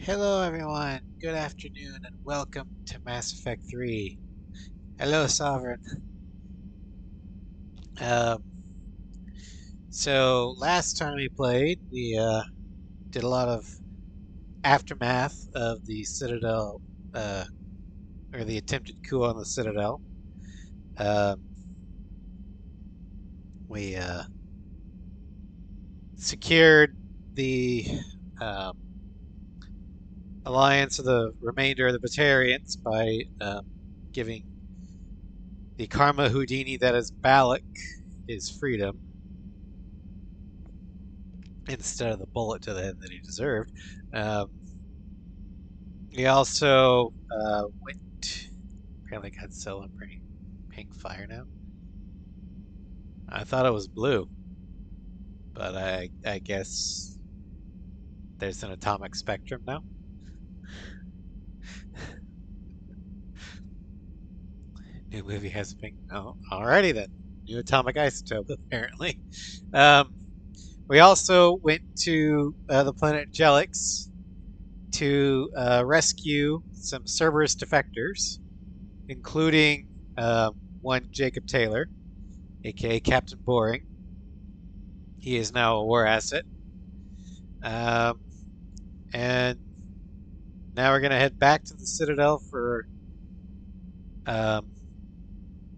Hello everyone, good afternoon and welcome to Mass Effect 3. Hello Sovereign. Um, so last time we played, we did a lot of aftermath of the Citadel, uh, or the attempted coup on the Citadel. Um, we secured the um, alliance of the remainder of the Batarians by giving the Karma Houdini that is Balak his freedom instead of the bullet to the head that he deserved. Um, we also went. Apparently, got so pink fire now. I thought it was blue, but I guess there's an atomic spectrum now. New movie has pink. Oh, alrighty then. New atomic isotope apparently. Um, we also went to the planet Jelix to rescue some Cerberus defectors, including one Jacob Taylor, aka Captain Boring. He is now a war asset. Um, and now we're going to head back to the Citadel for um,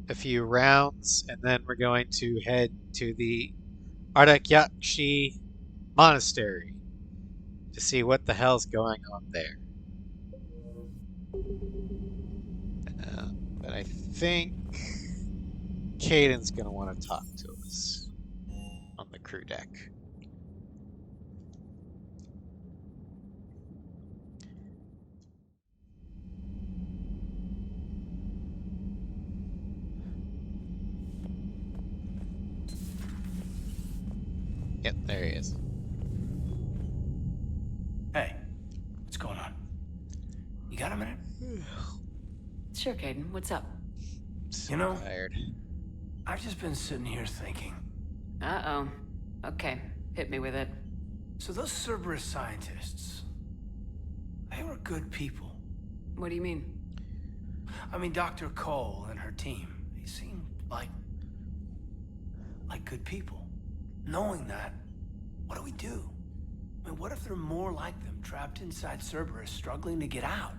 a few rounds, and then we're going to head to the Ardakyakshi Monastery to see what the hell's going on there. But I think Caden's going to want to talk to us on the crew deck. Yep, there he is. Hey, what's going on? You got a minute? Sure, Caden. What's up? So tired. I've just been sitting here thinking. Uh-oh. Okay, hit me with it. So those Cerberus scientists, they were good people. What do you mean? I mean, Dr. Cole and her team, they seemed like good people. Knowing that, what do we do? I mean, what if there are more like them trapped inside Cerberus struggling to get out?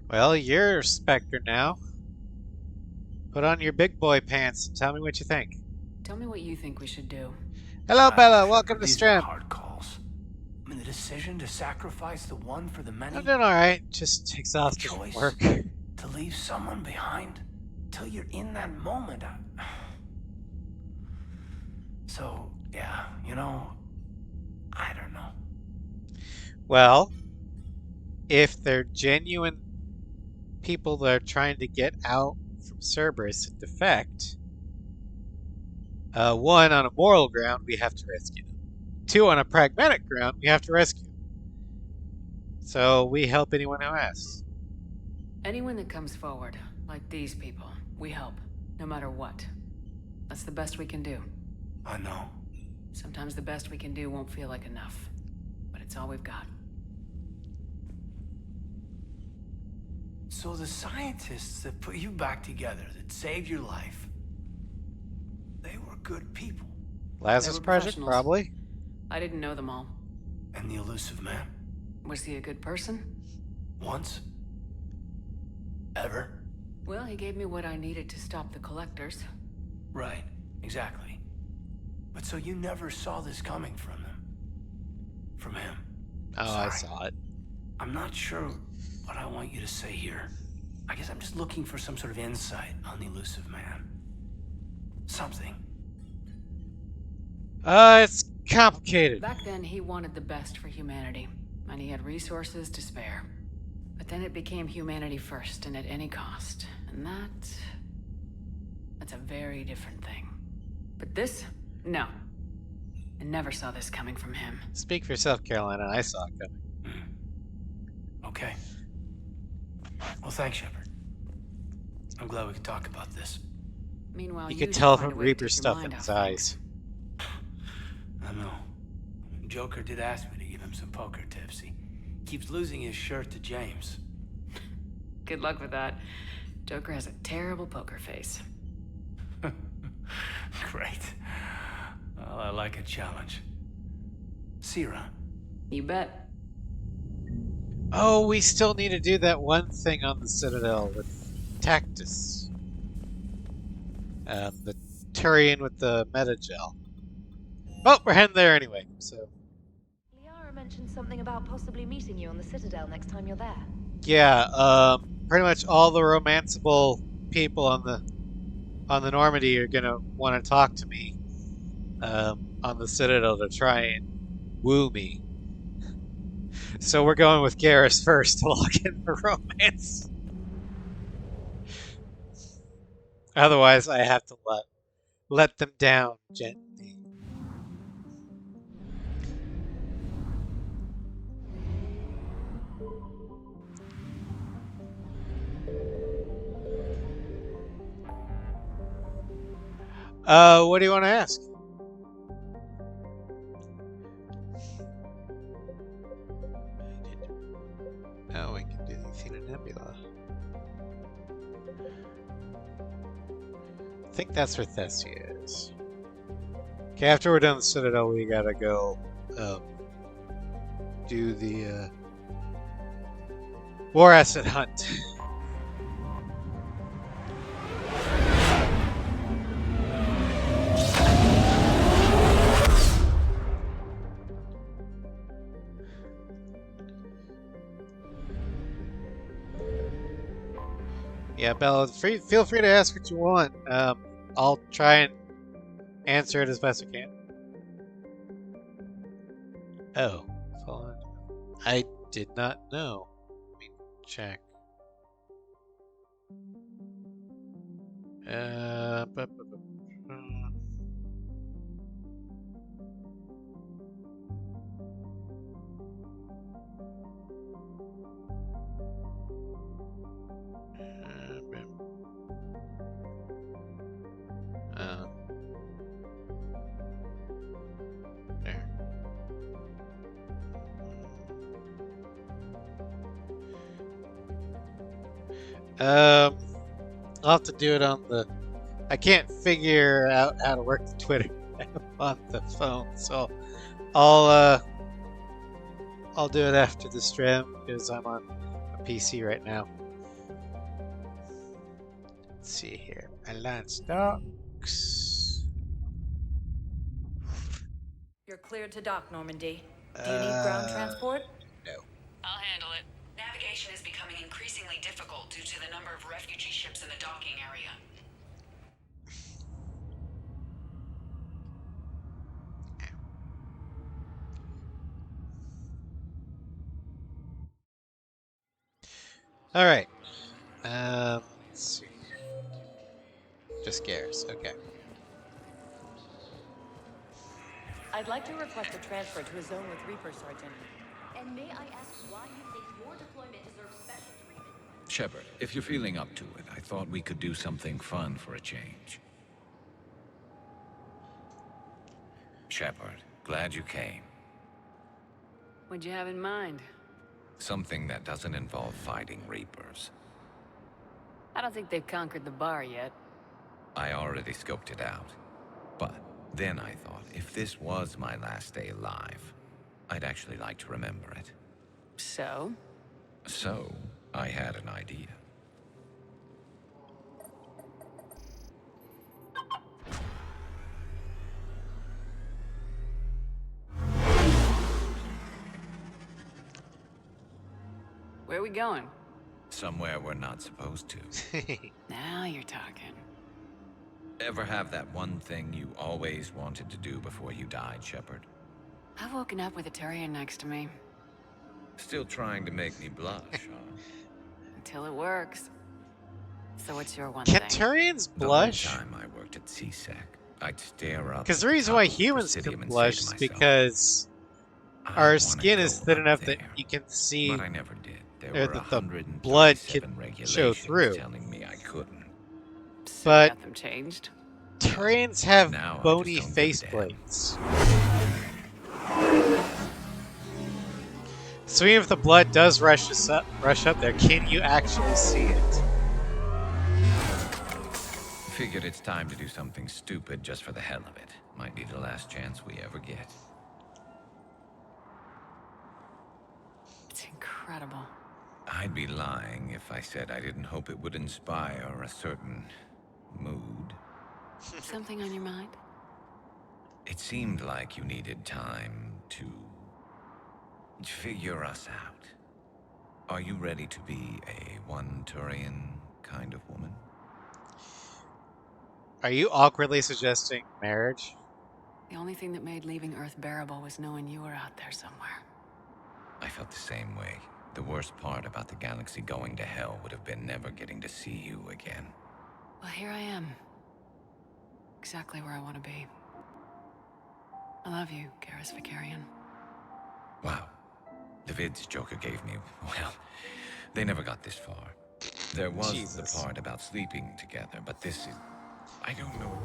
Well, you're Spectre now. Put on your big boy pants and tell me what you think. Tell me what you think we should do. Hello, Bella. Shepard, Welcome to these are stream. hard calls. I mean, the decision to sacrifice the one for the many. I'm doing all right. Just exhausted from work. To leave someone behind till you're in that moment. So, yeah, I don't know. Well, if they're genuine people that are trying to get out from Cerberus and defect, one, on a moral ground, we have to rescue them. Two, on a pragmatic ground, we have to rescue them. So we help anyone who asks. Anyone that comes forward, like these people, we help, no matter what. That's the best we can do. I know. Sometimes the best we can do won't feel like enough, but it's all we've got. So the scientists that put you back together, that saved your life, they were good people. Lazarus Project, probably. I didn't know them all. And the elusive man? Was he a good person? Once? Ever? Well, he gave me what I needed to stop the collectors. Right, exactly. But so you never saw this coming from them? From him? Oh, Sorry. I saw it. I'm not sure what I want you to say here. I guess I'm just looking for some sort of insight on the elusive man. Something. It's complicated. Back then, he wanted the best for humanity, and he had resources to spare. But then it became humanity first, and at any cost. And that's a very different thing. But this? No. I never saw this coming from him. Speak for yourself, Carolina. I saw it coming. Okay. Well, thanks, Shepard. I'm glad we could talk about this. Meanwhile, you could tell from Reaper stuff in his eyes. I know. Joker did ask me to give him some poker tips. He keeps losing his shirt to James. Good luck with that. Joker has a terrible poker face. Great. Well, I like a challenge. Sierra. You bet. Oh, we still need to do that one thing on the Citadel with Tactus. The Turian with the Metagel. Oh, we're heading there anyway, so... Liara mentioned something about possibly meeting you on the Citadel next time you're there. Yeah, pretty much all the romanceable people on the Normandy are gonna want to talk to me on the Citadel to try and woo me. So we're going with Garrus first to lock in for romance. Otherwise, I have to let them down gently. What do you want to ask? Oh, we can do the Athena Nebula. I think that's where Thessia is. Okay, after we're done the Citadel, we gotta go do the War Asset Hunt. Yeah, Bella, feel free to ask what you want. I'll try and answer it as best I can. Oh, hold on. I did not know. Let me check. Bu- bu- bu- bu- there. I'll have to do it on the... I can't figure out how to work the Twitter app on the phone, so I'll do it after the stream because I'm on a PC right now. Let's see here. Alliance docks. You're cleared to dock, Normandy. Do you need ground transport? No. I'll handle it. Navigation is becoming increasingly difficult due to the number of refugee ships in the docking area. All right. Let's see. Just Garrus. Okay. I'd like to request a transfer to a zone with Reaper, Sergeant. And may I ask why you think your deployment deserves special treatment? Shepard, if you're feeling up to it, I thought we could do something fun for a change. Shepard, glad you came. What'd you have in mind? Something that doesn't involve fighting Reapers. I don't think they've conquered the bar yet. I already scoped it out. But then I thought, if this was my last day alive, I'd actually like to remember it. So? So, I had an idea. Where are we going? Somewhere we're not supposed to. Now you're talking. Ever have that one thing you always wanted to do before you died, Shepard? I've woken up with a Turian next to me. Still trying to make me blush, huh? Until it works. So what's your one Can thing? Turians The whole blush? time I worked at CSEC, I'd stare up. Because the at reason top why of the humans Presidium can and say blush to is myself, because "I our wanna skin is go thin up enough that there." you can see But I never did. There or were that the 137 blood can show regulations through. telling me I couldn't. So But- nothing changed. Turians have Now I bony just don't give a damn. faceplates. So even if the blood does rush up there, can you actually see it? Figured it's time to do something stupid just for the hell of it. Might be the last chance we ever get. It's incredible. I'd be lying if I said I didn't hope it would inspire a certain mood. Something on your mind? It seemed like you needed time to figure us out. Are you ready to be a one-Turian kind of woman? Are you awkwardly suggesting marriage? The only thing that made leaving Earth bearable was knowing you were out there somewhere. I felt the same way. The worst part about the galaxy going to hell would have been never getting to see you again. Well, here I am. Exactly where I want to be. I love you, Garrus Vicarian. Wow. The vids Joker gave me, well, they never got this far. There was Jesus. the part about sleeping together, but this is... I don't know.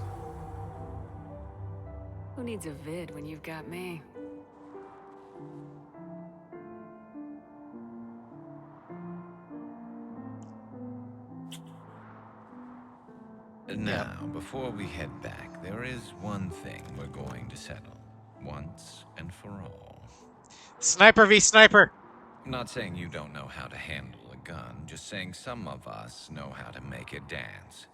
Who needs a vid when you've got me? Now, before we head back, there is one thing we're going to settle. Once and for all. Sniper v sniper! I'm not saying you don't know how to handle a gun, just saying some of us know how to make it dance.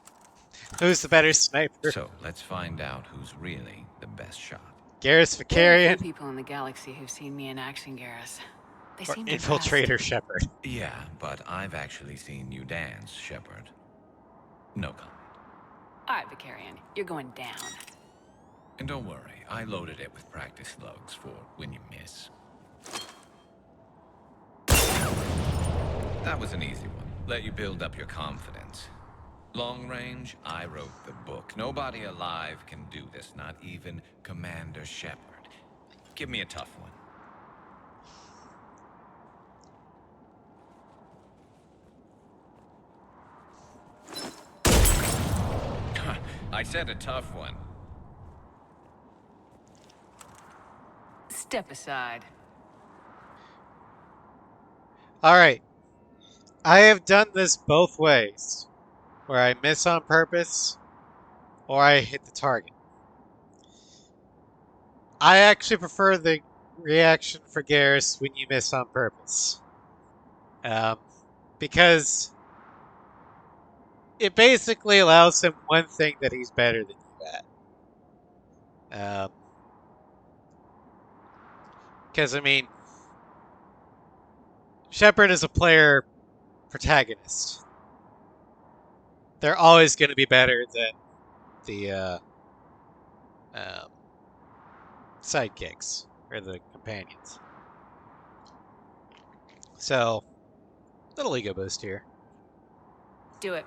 Who's the better sniper? So, let's find out who's really the best shot. Garrus There are a few Vicarian people in the galaxy who've seen me in action, Garrus. They or seem Infiltrator Shepard? Yeah, but I've actually seen you dance, Shepard. No comment. All right, Vicarian, you're going down. And don't worry, I loaded it with practice slugs for when you miss. That was an easy one. Let you build up your confidence. Long range, I wrote the book. Nobody alive can do this, not even Commander Shepard. Give me a tough one. I said a tough one. Step aside. Alright. I have done this both ways. Where I miss on purpose, or I hit the target. I actually prefer the reaction for Garrus when you miss on purpose. Because it basically allows him one thing that he's better than you at. Because, I mean, Shepard is a player protagonist. They're always going to be better than the sidekicks or the companions. So, little ego boost here. Do it.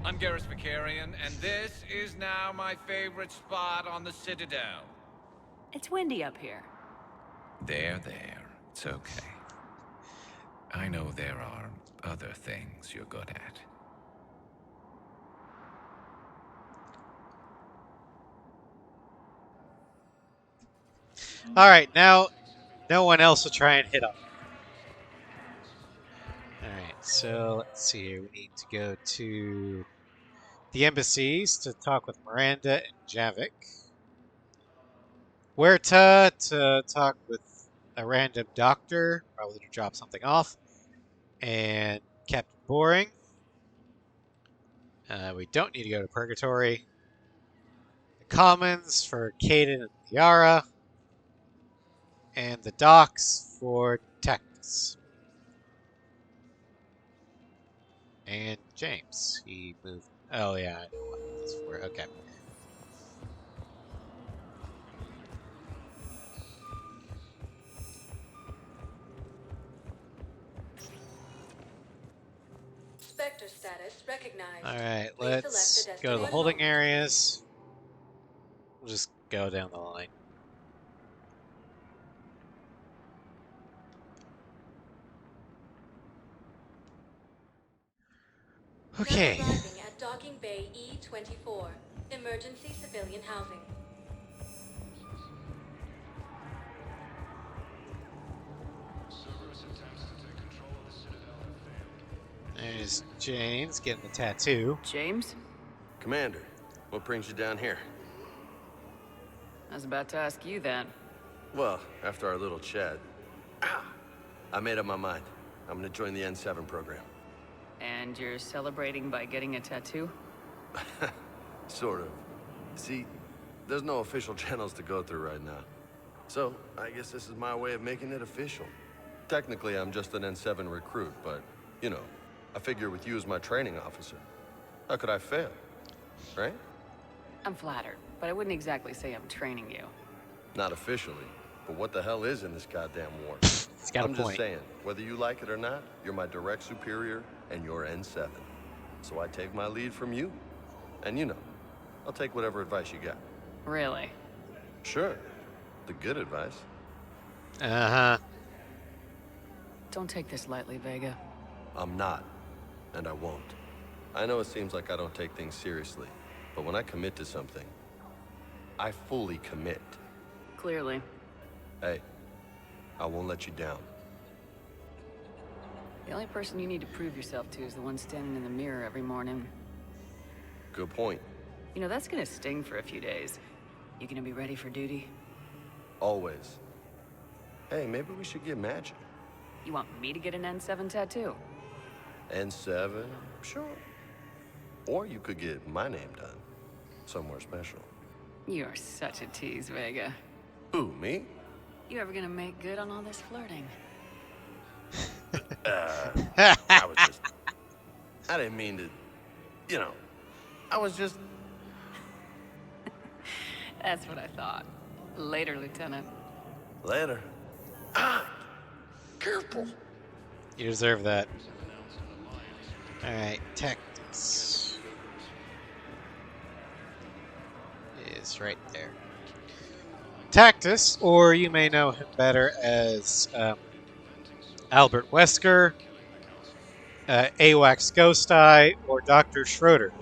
I'm Garrus Vicarian, and this is now my favorite spot on the Citadel. It's windy up here. There. It's okay. I know there are other things you're good at. Alright, now no one else will try and hit on me. Alright, so let's see here. We need to go to the embassies to talk with Miranda and Javik. Huerta to talk with a random doctor, probably to drop something off. And Captain Boring. We don't need to go to Purgatory. The Commons for Caden and Liara. And the docks for Tactus. And James. He moved. Oh, yeah, I know what this is for. Okay. Spectre status recognized. Alright, Please let's select a go to the destiny holding home. areas. We'll just go down the line. Now Okay. arriving at Docking Bay E24. Emergency civilian housing. There's James getting the tattoo. James? Commander, what brings you down here? I was about to ask you that. Well, after our little chat, I made up my mind. I'm gonna join the N7 program. And you're celebrating by getting a tattoo? Sort of. See, there's no official channels to go through right now. So, I guess this is my way of making it official. Technically, I'm just an N7 recruit, but, you know, I figure with you as my training officer, how could I fail? Right? I'm flattered, but I wouldn't exactly say I'm training you. Not officially, but what the hell is in this goddamn war? He's got a I'm point. just saying, whether you like it or not, you're my direct superior and you're N7. So I take my lead from you. And you know, I'll take whatever advice you got. Really? Sure. The good advice. Uh-huh. Don't take this lightly, Vega. I'm not. And I won't. I know it seems like I don't take things seriously, but when I commit to something, I fully commit. Clearly. Hey, I won't let you down. The only person you need to prove yourself to is the one standing in the mirror every morning. Good point. You know, that's gonna sting for a few days. You gonna be ready for duty? Always. Hey, maybe we should get matching. You want me to get an N7 tattoo? N7? Sure. Or you could get my name done. Somewhere special. You're such a tease, Vega. Who, me? You ever gonna make good on all this flirting? I was just... I didn't mean to... You know, I was just... That's what I thought. Later, Lieutenant. Later. Careful. You deserve that. Alright, tactics. Is right there. Tactus, or you may know him better as Albert Wesker, AWACS Ghost Eye, or Dr. Schroeder.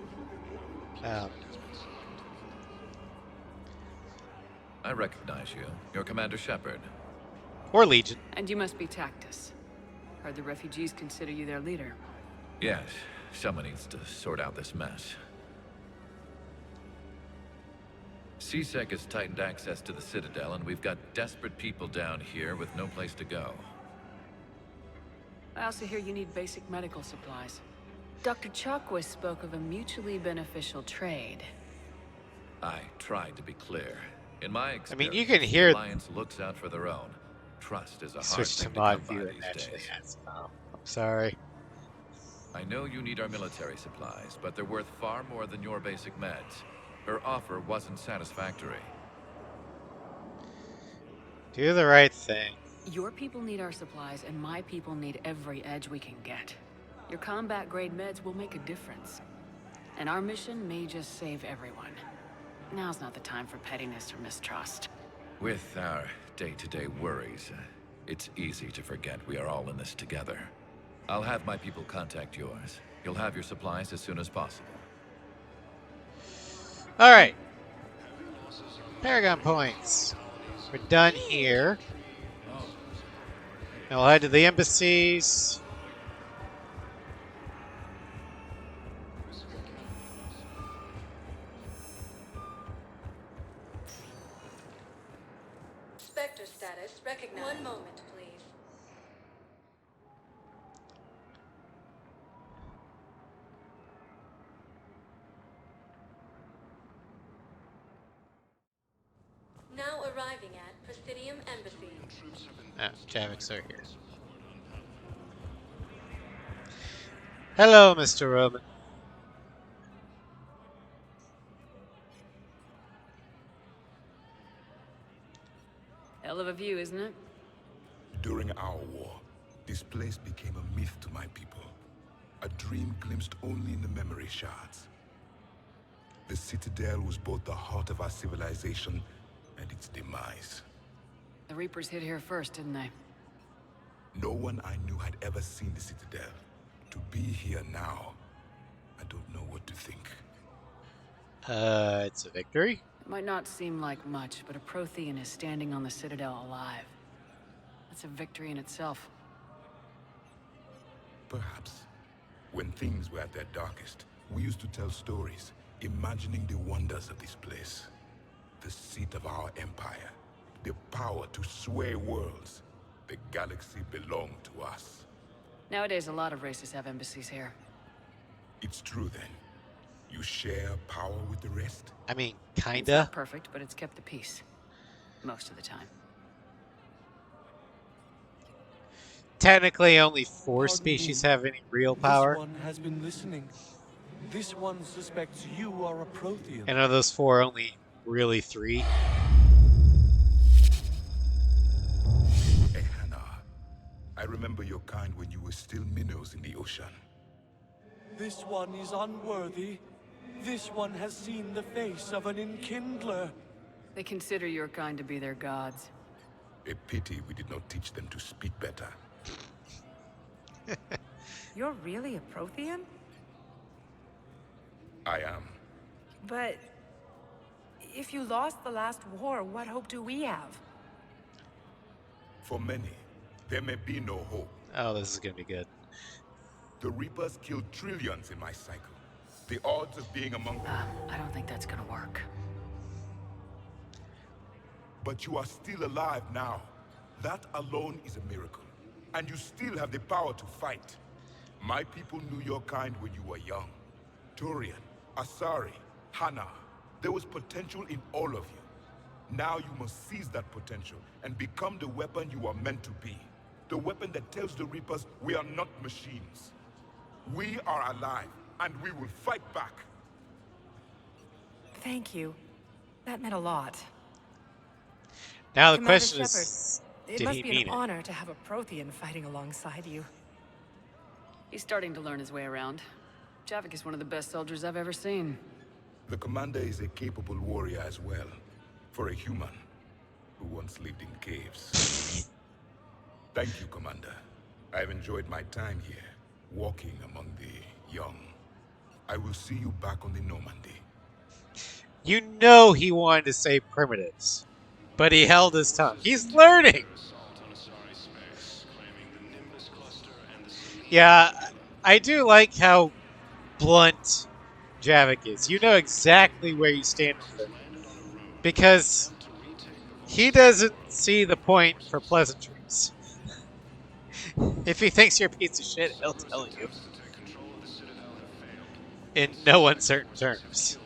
I recognize you. You're Commander Shepard. Or Legion. And you must be Tactus. Heard the refugees consider you their leader. Yes, someone needs to sort out this mess. CSEC has tightened access to the Citadel, and we've got desperate people down here with no place to go. I also hear you need basic medical supplies. Dr. Chakwas spoke of a mutually beneficial trade. I tried to be clear. In my experience, I mean, you can hear- the Alliance looks out for their own. Trust is a hard Switch to thing to mod come by view these and actually days. has. Oh, I'm sorry. I know you need our military supplies, but they're worth far more than your basic meds. Her offer wasn't satisfactory. Do the right thing. Your people need our supplies, and my people need every edge we can get. Your combat-grade meds will make a difference. And our mission may just save everyone. Now's not the time for pettiness or mistrust. With our day-to-day worries, it's easy to forget we are all in this together. I'll have my people contact yours. You'll have your supplies as soon as possible. Alright. Paragon points. We're done here. Now we'll head to the embassies. Spectre status recognized. One moment, please. Now arriving at Presidium Embassy. Ah, Javik's are here. Hello, Mr. Roman. Hell of a view, isn't it? During our war, this place became a myth to my people. A dream glimpsed only in the memory shards. The Citadel was both the heart of our civilization and its demise. The Reapers hit here first, didn't they? No one I knew had ever seen the Citadel. To be here now, I don't know what to think. It's a victory. It might not seem like much, but a Prothean is standing on the Citadel alive. That's a victory in itself. Perhaps. When things were at their darkest, we used to tell stories, imagining the wonders of this place. The seat of our empire, the power to sway worlds. The galaxy belonged to us. Nowadays, a lot of races have embassies here. It's true then. You share power with the rest? I mean, It's kinda. not perfect, but it's kept the peace. Most of the time. Technically, only 4 Pardon species me. have any real power. This one has been listening. This one suspects you are a Prothean. And of those 4, only really 3. Hey, Hannah. I remember your kind when you were still minnows in the ocean. This one is unworthy. This one has seen the face of an enkindler. They consider your kind to be their gods. A pity we did not teach them to speak better. You're really a Prothean? I am. But if you lost the last war, what hope do we have? For many, there may be no hope. Oh, this is gonna be good. The Reapers killed trillions in my cycle. The odds of being among them. I don't think that's gonna work. But you are still alive now. That alone is a miracle. And you still have the power to fight. My people knew your kind when you were young. Turian, Asari, Hannah. There was potential in all of you. Now you must seize that potential and become the weapon you are meant to be. The weapon that tells the Reapers we are not machines. We are alive, and we will fight back. Thank you. That meant a lot. Now the Commander question Shepard, is, it did must he be mean an it? honor to have a Prothean fighting alongside you. He's starting to learn his way around. Javik is one of the best soldiers I've ever seen. The commander is a capable warrior as well. For a human who once lived in caves. Thank you, Commander. I've enjoyed my time here, walking among the young. I will see you back on the Normandy. You know he wanted to say primitives, but he held his tongue. He's learning! Yeah, I do like how blunt Javik is. You know exactly where you stand with him. Because he doesn't see the point for pleasantries. If he thinks you're a piece of shit, he'll tell you. In no uncertain terms.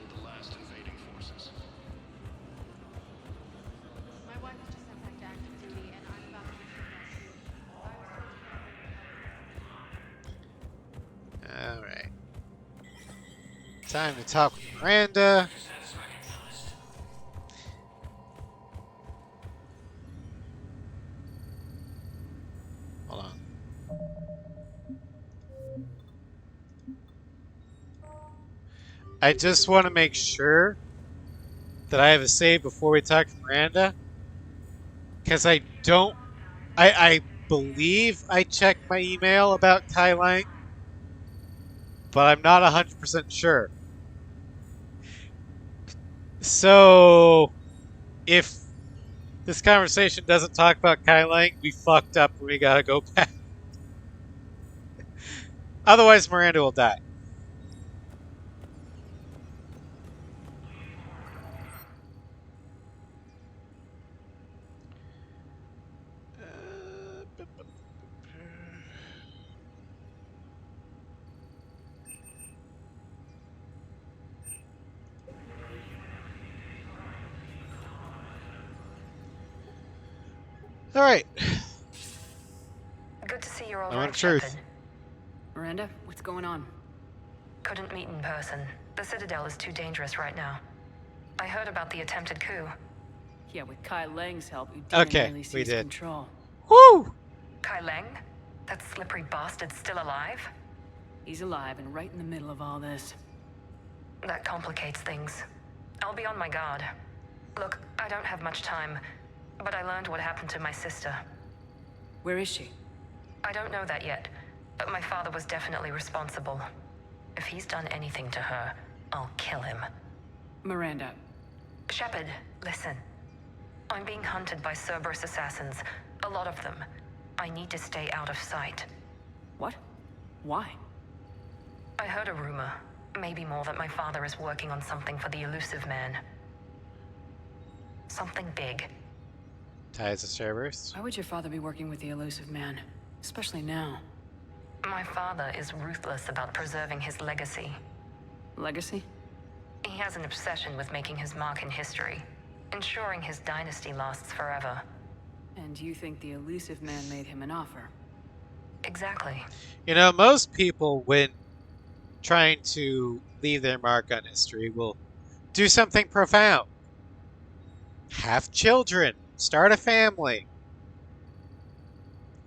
My wife just sent back to active duty, and I'm about to Alright. Time to talk with Miranda. Hold on. I just want to make sure that I have a save before we talk to Miranda. Because I don't... I believe I checked my email about Kai Lang. But I'm not 100% sure. So, if this conversation doesn't talk about Kai Lang, we fucked up and we gotta go back. Otherwise, Miranda will die. All right. Good to see you're all Moment right, of truth. Shepard. Miranda, what's going on? Couldn't meet in person. The Citadel is too dangerous right now. I heard about the attempted coup. Yeah, with Kai Lang's help, you didn't Okay, really we seize did. control. Woo! Kai Lang? That slippery bastard's still alive? He's alive and right in the middle of all this. That complicates things. I'll be on my guard. Look, I don't have much time, but I learned what happened to my sister. Where is she? I don't know that yet, but my father was definitely responsible. If he's done anything to her, I'll kill him. Miranda. Shepard, listen. I'm being hunted by Cerberus assassins. A lot of them. I need to stay out of sight. What? Why? I heard a rumor, maybe more, that my father is working on something for the elusive man. Something big. Ties to Cerberus. Why would your father be working with the elusive man? Especially now. My father is ruthless about preserving his legacy. Legacy? He has an obsession with making his mark in history, ensuring his dynasty lasts forever. And you think the elusive man made him an offer? Exactly. You know, most people, when trying to leave their mark on history, will do something profound. Have children. Start a family.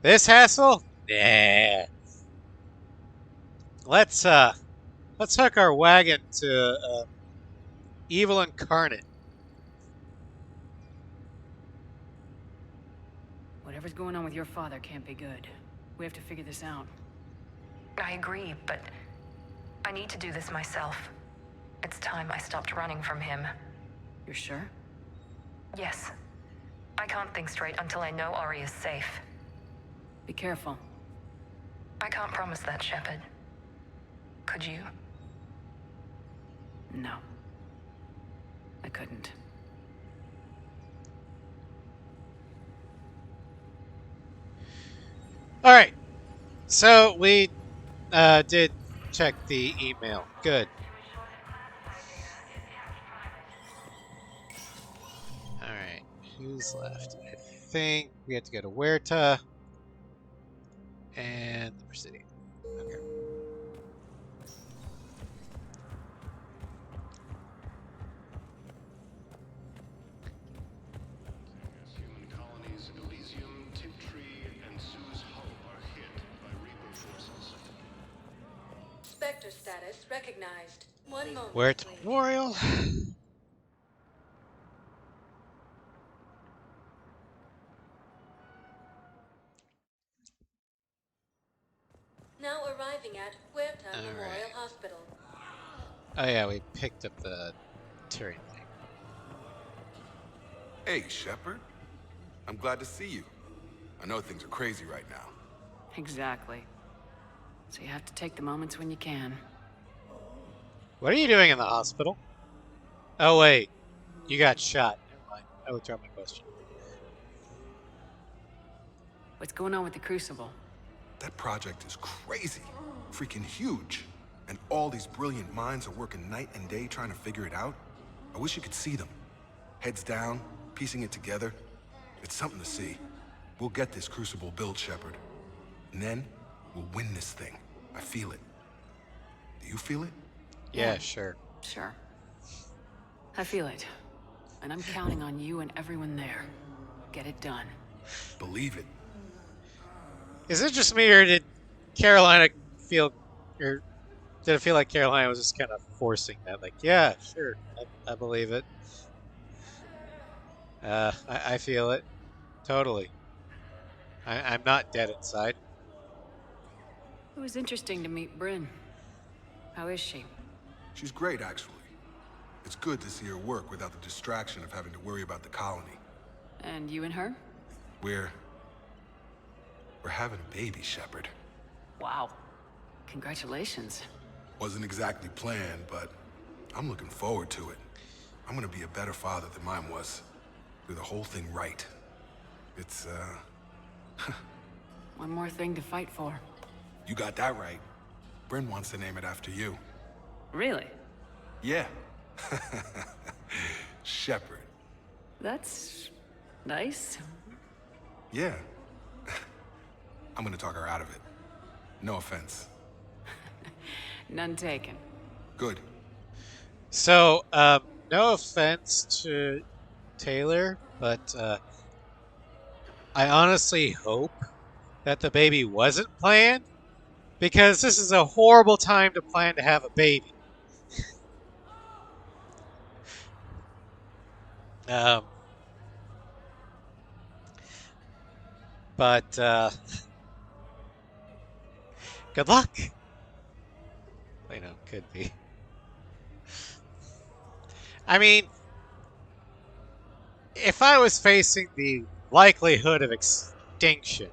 This hassle? Nah. Let's hook our wagon to evil incarnate. Whatever's going on with your father can't be good. We have to figure this out. I agree, but I need to do this myself. It's time I stopped running from him. You're sure? Yes. I can't think straight until I know Ori is safe. Be careful. I can't promise that, Shepard. Could you? No. I couldn't. All right. So we did check the email. Good. All right. Who's left? I think we have to go to Huerta and the Presidium. Okay. Human colonies Elysium, Tiptree, and Sue's Hope are hit by Reaper forces. Spectre status recognized. One moment, Huerta please. Memorial. Now arriving at Huerta All Memorial right. Hospital. Oh yeah, we picked up the Tyrion thing. Hey, Shepard. I'm glad to see you. I know things are crazy right now. Exactly. So you have to take the moments when you can. What are you doing in the hospital? Oh wait, you got shot. Never mind. I withdraw my question. What's going on with the Crucible? That project is crazy. Freaking huge. And all these brilliant minds are working night and day trying to figure it out. I wish you could see them. Heads down, piecing it together. It's something to see. We'll get this Crucible built, Shepard. And then, we'll win this thing. I feel it. Do you feel it? Yeah, sure. Sure. I feel it. And I'm counting on you and everyone there. Get it done. Believe it. Is it just me, or did Carolina feel, or did it feel like Carolina was just kind of forcing that? Like, yeah, sure, I believe it. I feel it. Totally. I'm not dead inside. It was interesting to meet Bryn. How is she? She's great, actually. It's good to see her work without the distraction of having to worry about the colony. And you and her? We're having a baby, Shepard. Wow. Congratulations. Wasn't exactly planned, but I'm looking forward to it. I'm gonna be a better father than mine was. Do the whole thing right. It's, One more thing to fight for. You got that right. Bryn wants to name it after you. Really? Yeah. Shepard. That's nice. Yeah. I'm gonna talk her out of it. No offense. None taken. Good. So, no offense to Taylor, but I honestly hope that the baby wasn't planned, because this is a horrible time to plan to have a baby. But good luck. You know, could be. I mean, if I was facing the likelihood of extinction,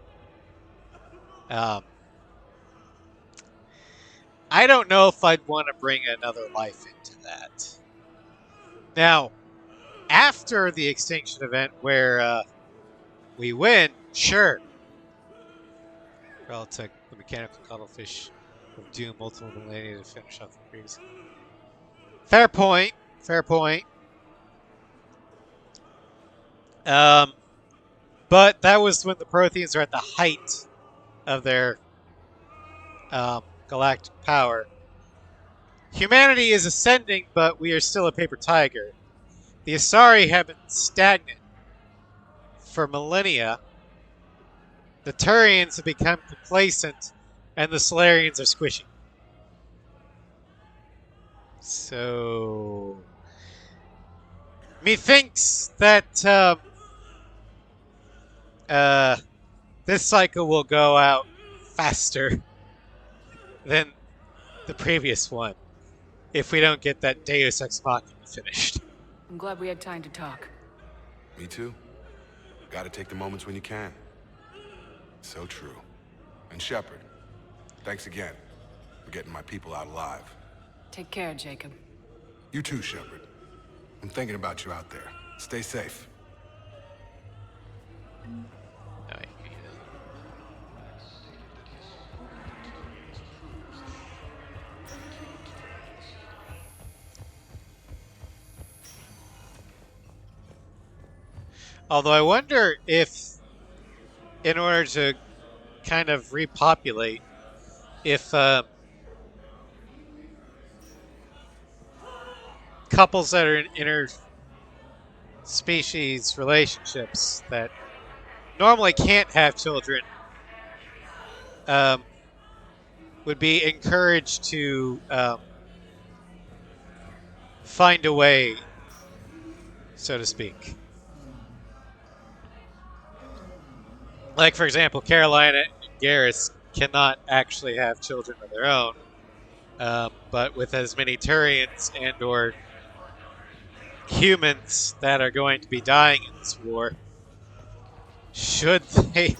I don't know if I'd want to bring another life into that. Now, after the extinction event where we win, sure. Rel took the mechanical cuttlefish of doom multiple millennia to finish off the previous. Fair point. Fair point. But that was when the Protheans were at the height of their galactic power. Humanity is ascending, but we are still a paper tiger. The Asari have been stagnant for millennia. The Turians have become complacent, and the Solarians are squishy. So, methinks that this cycle will go out faster than the previous one if we don't get that Deus Ex Machina finished. I'm glad we had time to talk. Me too. Gotta take the moments when you can. So true. And Shepard, thanks again for getting my people out alive. Take care, Jacob. You too, Shepard. I'm thinking about you out there. Stay safe. Although I wonder if, in order to kind of repopulate, if couples that are in interspecies relationships that normally can't have children would be encouraged to find a way, so to speak. Like, for example, Carolina and Garrus cannot actually have children of their own, but with as many Turians and or humans that are going to be dying in this war, should they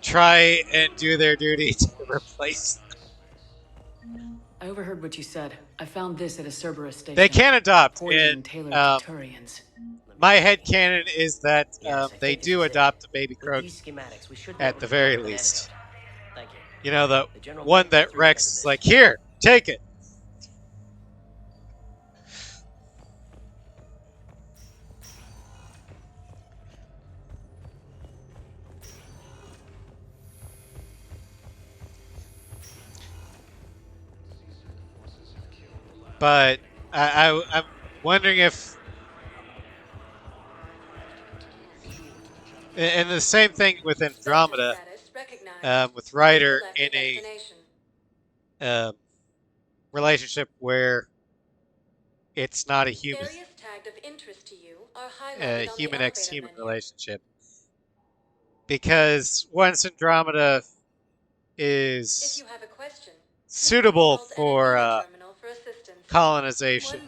try and do their duty to replace them? I overheard what you said. I found this at a Cerberus station. They can adopt, Poison and tailored to Turians. my headcanon is that they think this do is it. adopt a baby With Krogan these schematics, we should be at able the to come up very with an least. antidote. Thank you. You know, the general one might that be Rex through is like, here, take it. But I'm wondering if, and the same thing with Andromeda, with Ryder in a relationship where it's not a human, human ex-human relationship, because once Andromeda is suitable for colonization,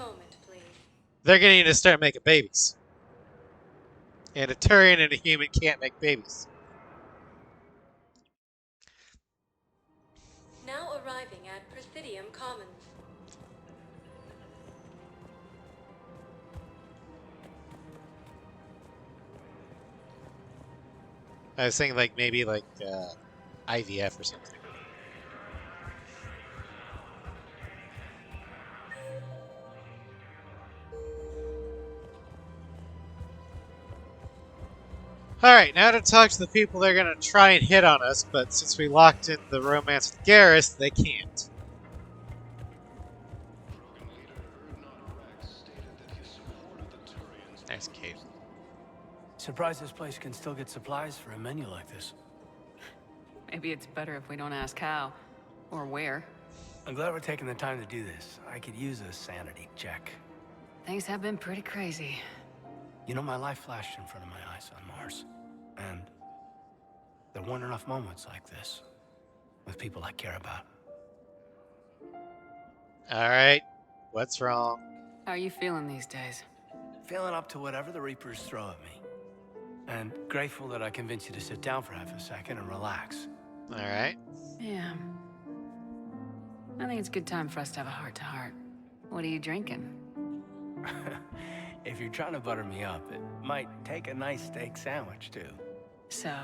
they're going to need to start making babies. And a Turian and a human can't make babies. Now arriving at Presidium Commons. I was thinking like maybe like IVF or something. Alright, now to talk to the people that are going to try and hit on us, but since we locked in the romance with Garrus, they can't. Nice cave. Surprised this place can still get supplies for a menu like this. Maybe it's better if we don't ask how or where. I'm glad we're taking the time to do this. I could use a sanity check. Things have been pretty crazy. You know, my life flashed in front of my eyes on Mars. And there weren't enough moments like this with people I care about. Alright, what's wrong? How are you feeling these days? Feeling up to whatever the Reapers throw at me. And grateful that I convinced you to sit down for half a second and relax. Alright. Yeah. I think it's a good time for us to have a heart-to-heart. What are you drinking? If you're trying to butter me up, it might take a nice steak sandwich, too. So?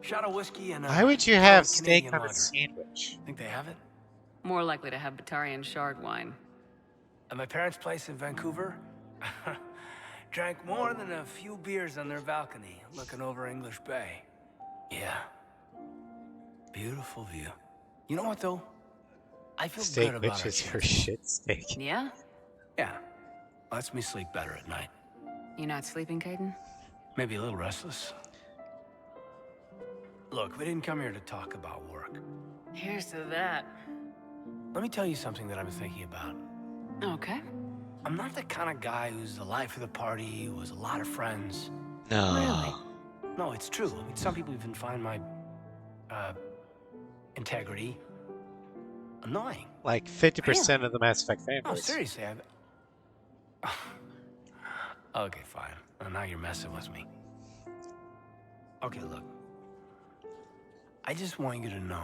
Shot of whiskey and Why would you have steak on a sandwich? Think they have it? More likely to have Batarian shard wine. At my parents' place in Vancouver, drank more than a few beers on their balcony, looking over English Bay. Yeah. Beautiful view. You know what, though? I feel Steak good about our bitches for chances. shit steak. Yeah? Yeah. Lets me sleep better at night. You not sleeping, Caden? Maybe a little restless. Look, we didn't come here to talk about work. Here's to that. Let me tell you something that I've been thinking about. Okay. I'm not the kind of guy who's the life of the party, who has a lot of friends. No. Really? No, it's true. I mean, some people even find my, integrity annoying. Like 50% of the Mass Effect fanboys. No, seriously, Okay, fine. Well, now you're messing with me. Okay, look. I just want you to know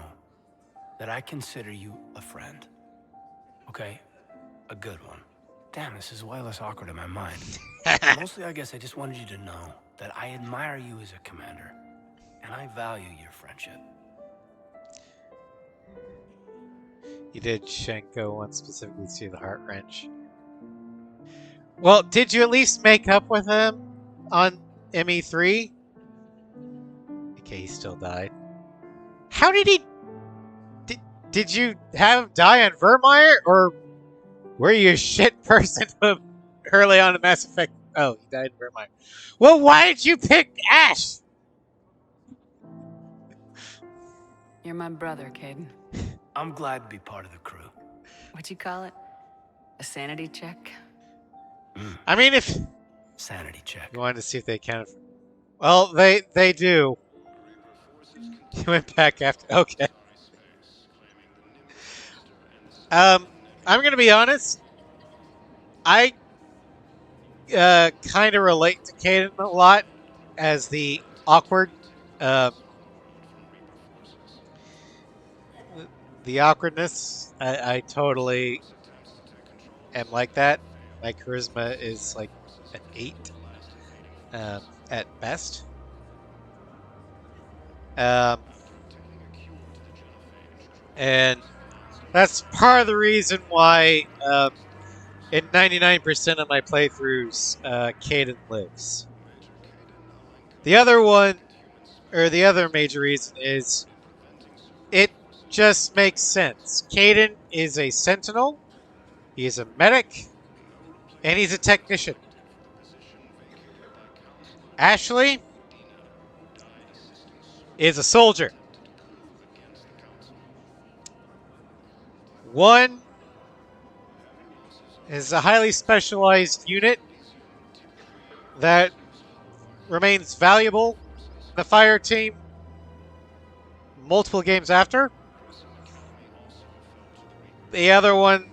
that I consider you a friend. Okay? A good one. Damn, this is way less awkward in my mind. Mostly, I guess I just wanted you to know that I admire you as a commander, and I value your friendship. You did Shenko one specifically to the heart wrench. Well, did you at least make up with him on ME3? Okay, he still died. How did he... Did you have him die on Vermeer, or were you a shit person early on in Mass Effect? Oh, he died in Vermeer. Well, why did you pick Ash? You're my brother, Caden. I'm glad to be part of the crew. What'd you call it? A sanity check? I mean, if... Sanity check. You wanted to see if they counted for... Well, they do. You went back after... Okay. I'm going to be honest. I kind of relate to Caden a lot as the awkward... the awkwardness. I totally am like that. My charisma is like an 8 at best. And that's part of the reason why in 99% of my playthroughs, Caden lives. The other one, or the other major reason is it just makes sense. Caden is a sentinel, he is a medic, and he's a technician. Ashley is a soldier. One is a highly specialized unit that remains valuable in the fire team multiple games after. The other one,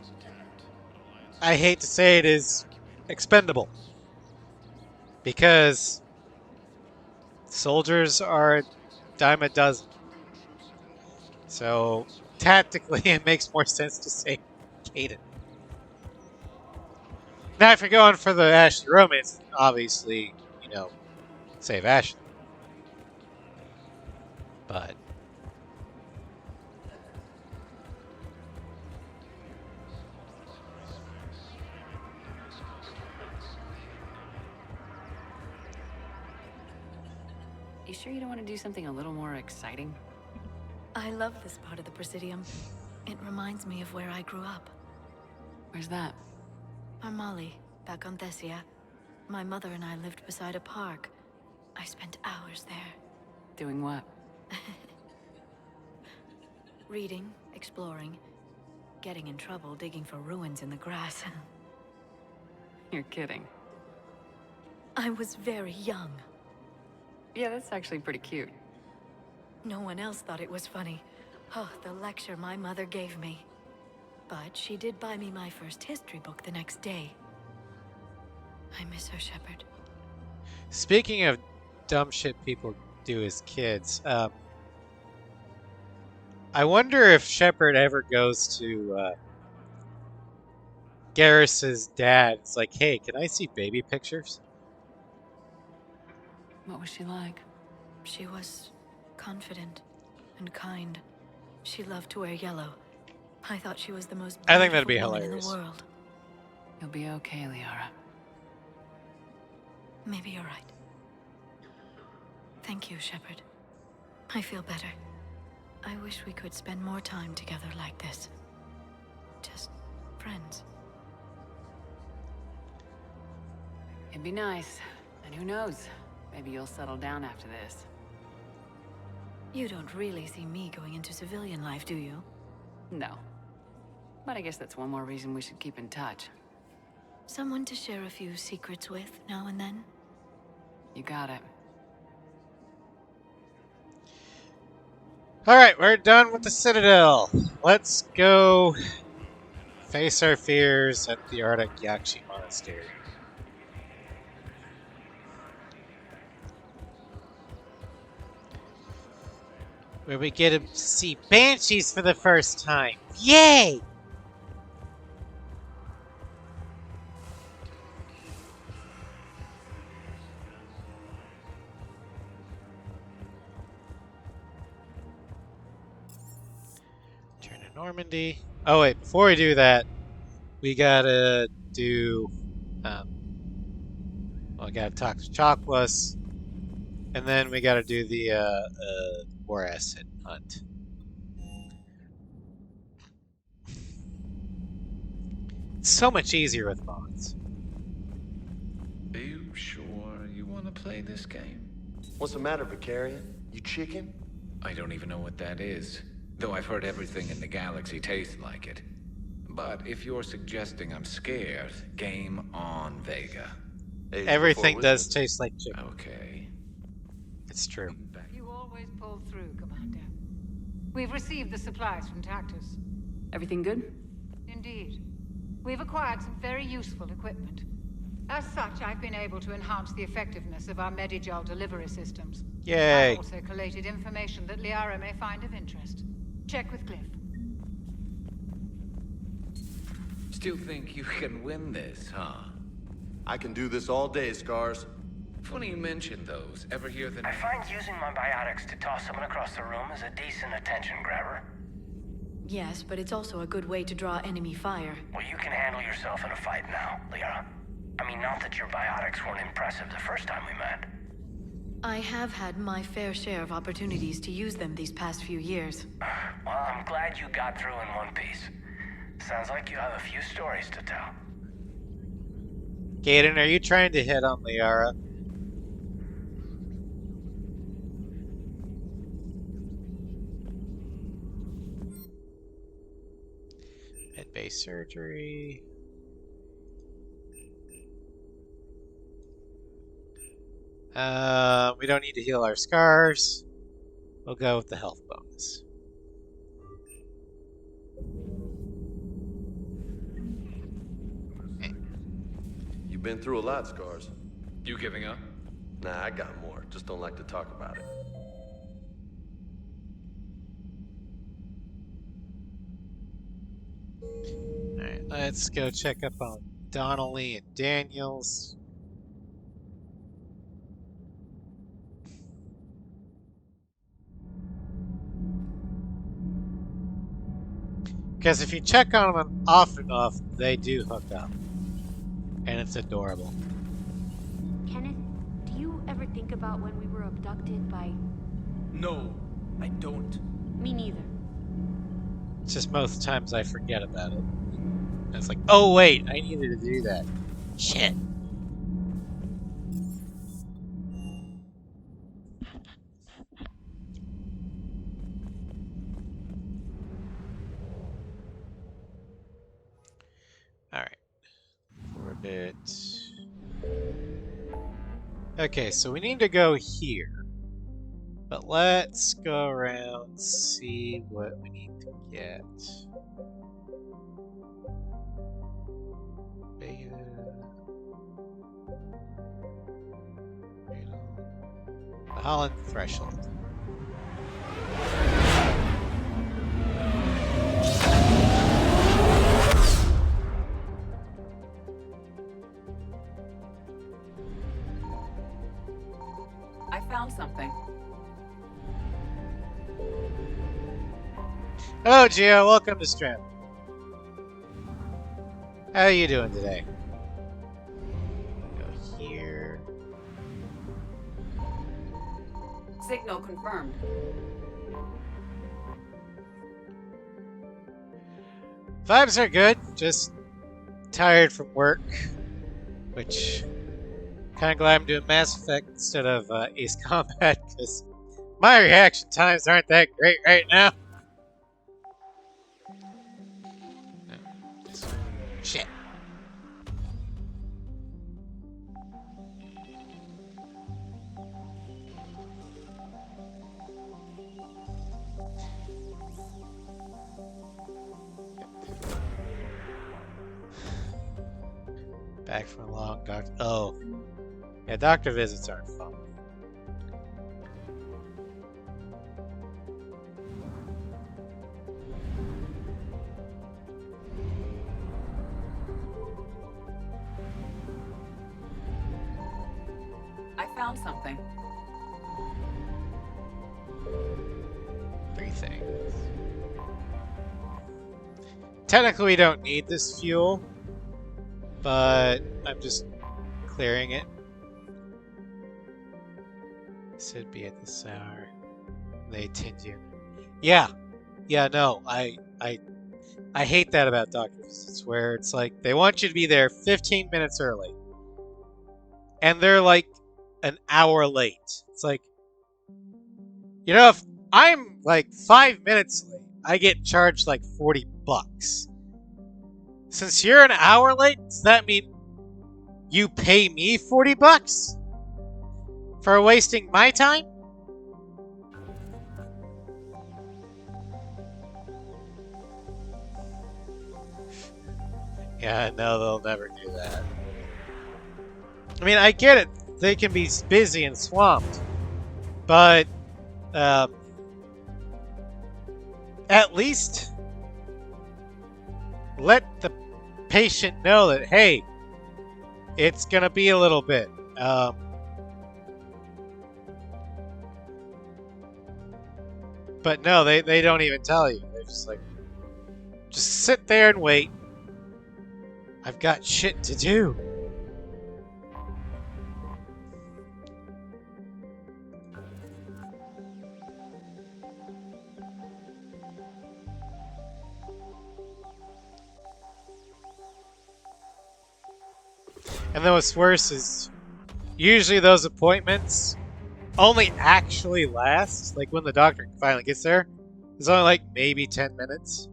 I hate to say it, is expendable. Because soldiers are a dime a dozen. So tactically, it makes more sense to say Caden. Now, if you're going for the Ashley romance, obviously, you know, save Ashley. But You sure you don't want to do something a little more exciting? I love this part of the Presidium. It reminds me of where I grew up. Where's that? Armali, back on Thessia. My mother and I lived beside a park. I spent hours there. Doing what? Reading, exploring, getting in trouble digging for ruins in the grass. You're kidding. I was very young. Yeah, that's actually pretty cute. No one else thought it was funny. Oh, the lecture my mother gave me. But she did buy me my first history book the next day. I miss her, Shepard. speaking of dumb shit people do as kids, I wonder if Shepard ever goes to Garrus's dad. It's like, hey, can I see baby pictures? What was she like? She was confident and kind. She loved to wear yellow. I thought she was the most I think that'd be beautiful woman in the hilarious. world. You'll be okay, Liara. Maybe you're right. Thank you, Shepard. I feel better. I wish we could spend more time together like this. Just friends. It'd be nice. And who knows? Maybe you'll settle down after this. You don't really see me going into civilian life, do you? No. But I guess that's one more reason we should keep in touch. Someone to share a few secrets with now and then? You got it. Alright, we're done with the Citadel. Let's go face our fears at the Arctic Yakshi Monastery. Where we get to see Banshees for the first time. Yay! Turn to Normandy. Oh wait, before we do that, we gotta do, well, we gotta talk to Chockless, and then we gotta do the war asset hunt. It's so much easier with mods. Are you sure you want to play this game? What's the matter, Vicarian? You chicken? I don't even know what that is. Though I've heard everything in the galaxy tastes like it. But if you're suggesting I'm scared, game on, Vega. Everything does taste like chicken. Okay. It's true. You always pull through, Commander. We've received the supplies from Tactus. Everything good? Indeed. We've acquired some very useful equipment. As such, I've been able to enhance the effectiveness of our Medigel delivery systems. Yay. I've also collated information that Liara may find of interest. Check with Cliff. Still think you can win this, huh? I can do this all day, Scars. Funny you mention those. Ever hear the I find using my biotics to toss someone across the room is a decent attention grabber. Yes, but it's also a good way to draw enemy fire. Well, you can handle yourself in a fight now, Liara. I mean, not that your biotics weren't impressive the first time we met. I have had my fair share of opportunities to use them these past few years. Well, I'm glad you got through in one piece. Sounds like you have a few stories to tell. Gaiden, are you trying to hit on Liara? Mid-base surgery. We don't need to heal our scars. We'll go with the health bonus. You've been through a lot, Scars. You giving up? Nah, I got more. Just don't like to talk about it. Alright, let's go check up on Donnelly and Daniels. Because if you check on them off and off, they do hook up. And it's adorable. Kenneth, do you ever think about when we were abducted by... No, I don't. Me neither. It's just most times I forget about it. And it's like, oh wait, I needed to do that. Shit. Alright. Orbit. Okay, so we need to go here. But let's go around, see what we need to get. Beta. The Holland Threshold. I found something. Hello, Gio. Welcome to Strand. How are you doing today? Go here. Signal confirmed. Vibes are good. Just tired from work, which kind of glad I'm doing Mass Effect instead of Ace Combat because my reaction times aren't that great right now. Shit. Back from a long doctor. Oh. Yeah, doctor visits aren't fun. I found something. 3 things. Technically, we don't need this fuel, but I'm just clearing it. Should be at this hour. They tend you. Yeah, no, I hate that about doctor visits, where it's like they want you to be there 15 minutes early, and they're like an hour late. It's like, you know, if I'm like 5 minutes late, I get charged like $40. Since you're an hour late, does that mean you pay me $40 for wasting my time? Yeah, no, they'll never do that. I mean, I get it. They can be busy and swamped. But, at least let the patient know that, hey, it's going to be a little bit. But no, they don't even tell you. They're just like, just sit there and wait. I've got shit to do. And then what's worse is usually those appointments only actually last, like when the doctor finally gets there, it's only like maybe 10 minutes.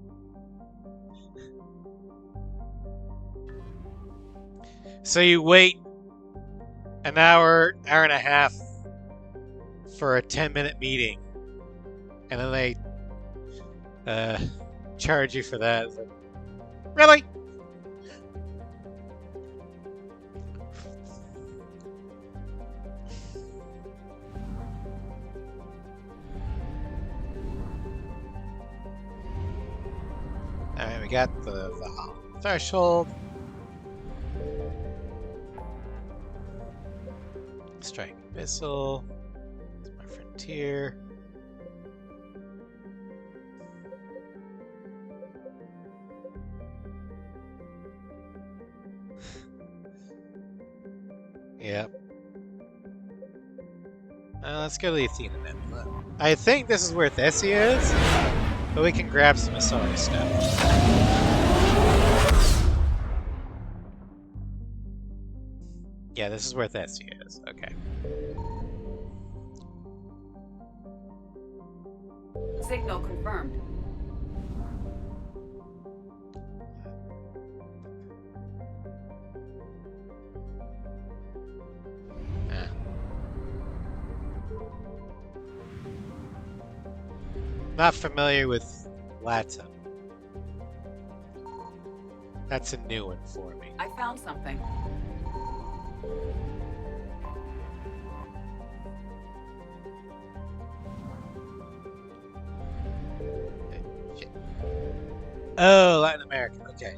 So you wait an hour, hour and a half for a 10-minute meeting, and then they charge you for that. Like, really? Alright, we got the threshold. Strike missile. It's my frontier. Yep. Let's go to the Athena Nebula. I think this is where Thessia is, but we can grab some Asari stuff. Yeah, this is where Thessia is. Okay. Signal confirmed. Not familiar with Latin. That's a new one for me. I found something. Shit. Oh, Latin America. Okay.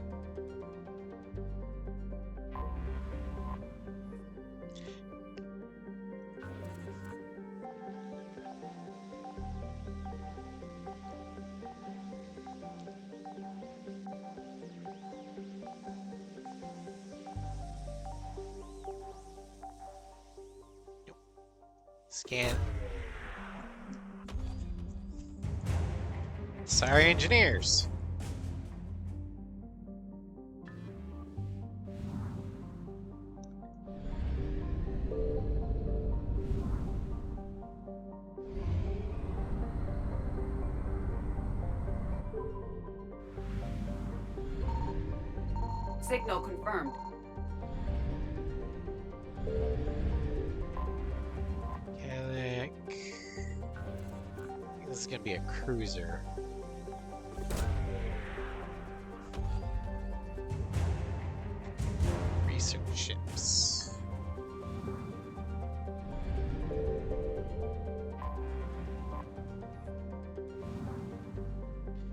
Scan. Sorry, engineers. Signal confirmed. Cadillac. I think this is gonna be a cruiser. Research ships.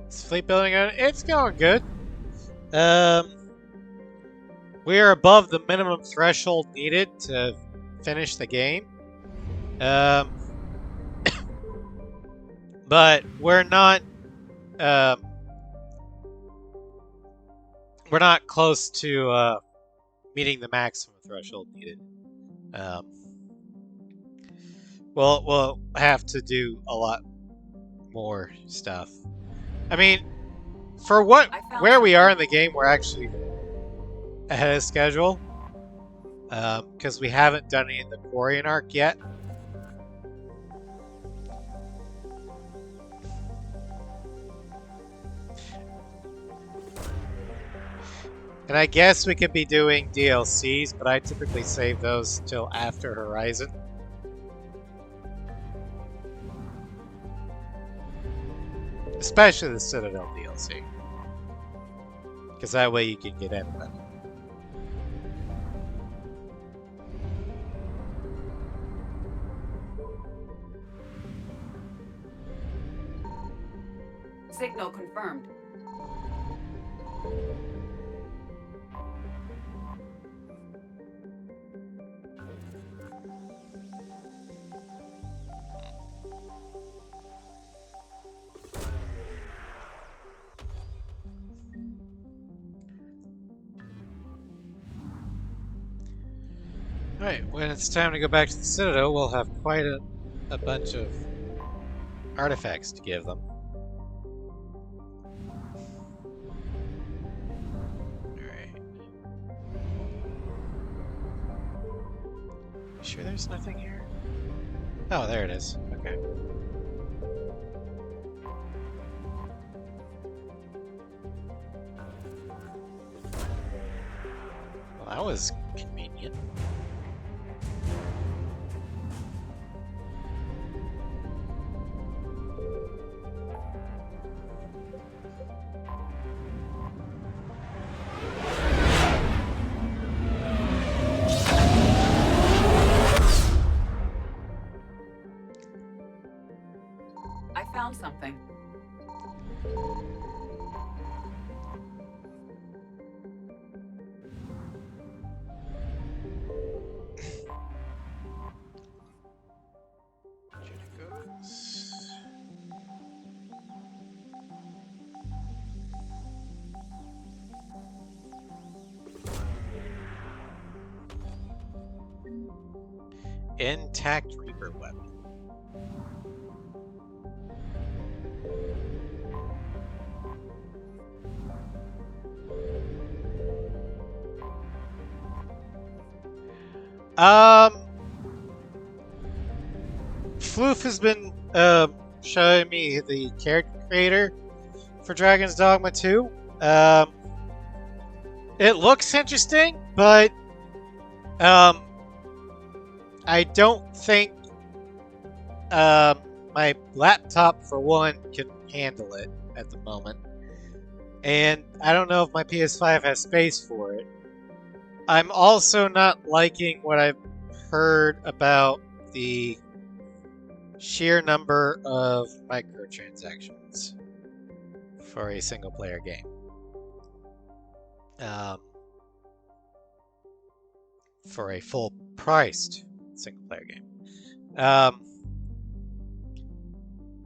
Is fleet building going? It's going good. We are above the minimum threshold needed to finish the game. But we're not close to meeting the maximum threshold needed. We'll have to do a lot more stuff. I mean, for where we are in the game, we're actually ahead of schedule. Because we haven't done any in the Quarian arc yet. And I guess we could be doing DLCs, but I typically save those till after Horizon. Especially the Citadel DLC. Because that way you can get everybody. Signal confirmed. Alright, when it's time to go back to the Citadel, we'll have quite a bunch of artifacts to give them. Alright. Sure there's nothing here? Oh, there it is. Okay. Well, that was convenient. I found something. Intact Reaper weapon. Floof has been showing me the character creator for Dragon's Dogma 2. It looks interesting, but I don't think my laptop, for one, can handle it at the moment. And I don't know if my PS5 has space for it. I'm also not liking what I've heard about the sheer number of microtransactions for a single-player game. For a full-priced single-player game.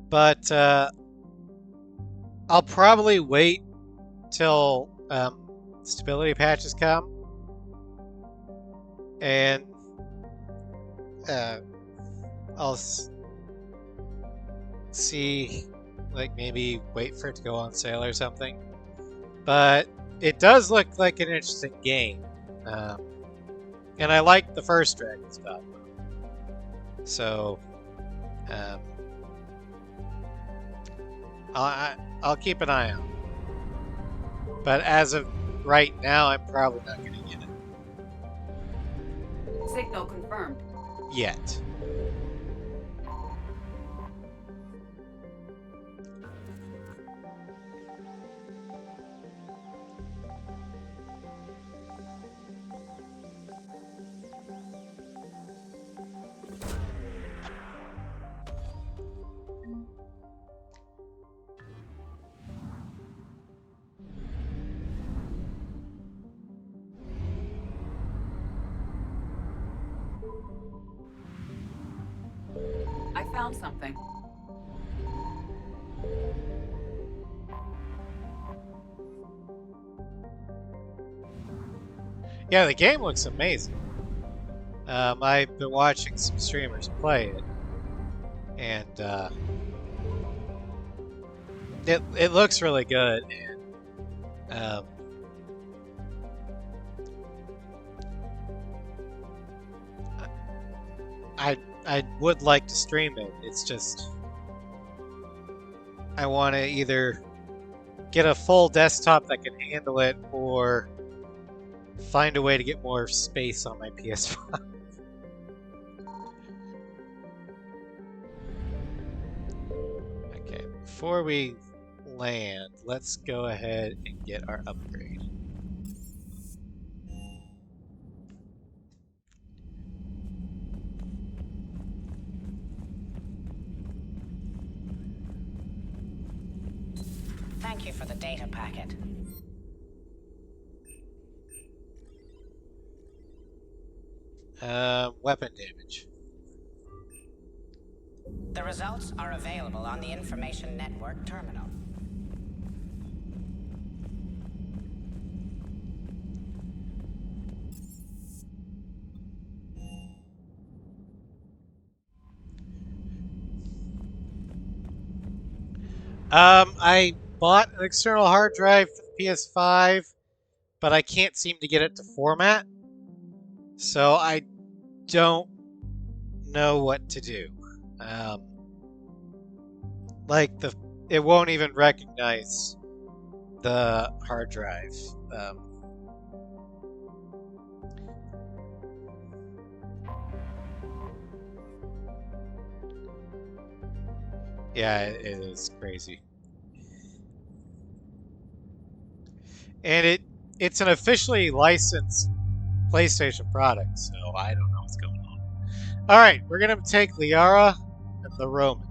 But I'll probably wait till stability patches come. And I'll see, like maybe wait for it to go on sale or something. But it does look like an interesting game, and I like the first Dragon's Dogma, so I'll keep an eye out. But as of right now, I'm probably not going to get it Signal confirmed. yet. I found something. Yeah, the game looks amazing. I've been watching some streamers play it, and it looks really good. And I would like to stream it. It's just I want to either get a full desktop that can handle it, or find a way to get more space on my PS5. Okay, before we land, let's go ahead and get our upgrade. Thank you for the data packet. Weapon damage. The results are available on the Information Network terminal. I bought an external hard drive for the PS5, but I can't seem to get it to format, so I don't know what to do. Like it won't even recognize the hard drive. Yeah, it is crazy. And it's an officially licensed PlayStation product, so I don't know what's going on. All right, we're gonna take Liara and the Roman.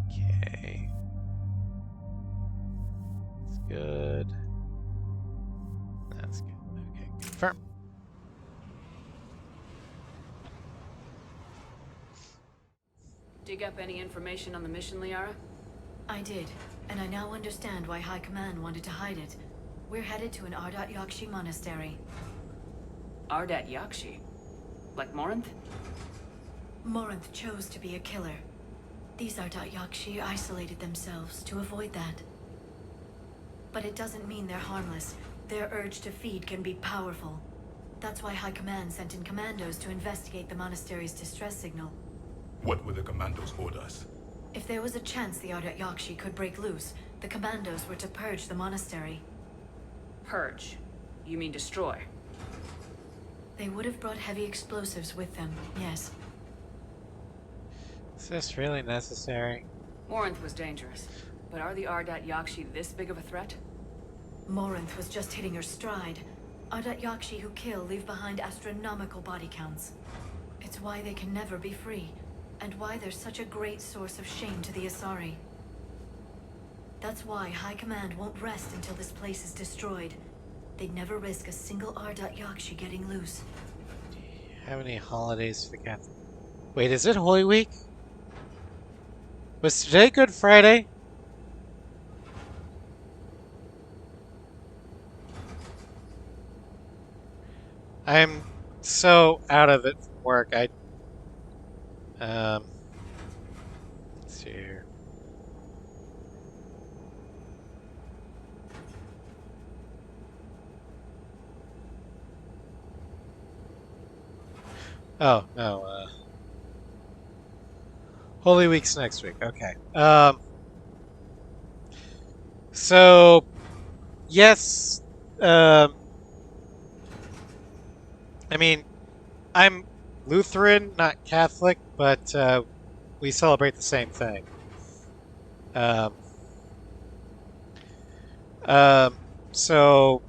Okay. That's good. That's good. Okay, confirm. Dig up any information on the mission, Liara? I did, and I now understand why High Command wanted to hide it. We're headed to an Ardat Yakshi monastery. Ardat Yakshi? Like Morinth? Morinth chose to be a killer. These Ardat Yakshi isolated themselves to avoid that. But it doesn't mean they're harmless. Their urge to feed can be powerful. That's why High Command sent in commandos to investigate the monastery's distress signal. What were the commandos' orders? If there was a chance the Ardat Yakshi could break loose, the commandos were to purge the monastery. Purge? You mean destroy? They would have brought heavy explosives with them, yes. Is this really necessary? Morinth was dangerous, but are the Ardat Yakshi this big of a threat? Morinth was just hitting her stride. Ardat Yakshi who kill leave behind astronomical body counts. It's why they can never be free, and why they're such a great source of shame to the Asari. That's why High Command won't rest until this place is destroyed. They'd never risk a single Ardut-Yakshi getting loose. Have any holidays for Catholic? Wait, is it Holy Week? Was today Good Friday? I'm so out of it from work. Let's see here. Oh, no, Holy Week's next week. Okay. So yes, I mean, I'm Lutheran, not Catholic, but we celebrate the same thing. So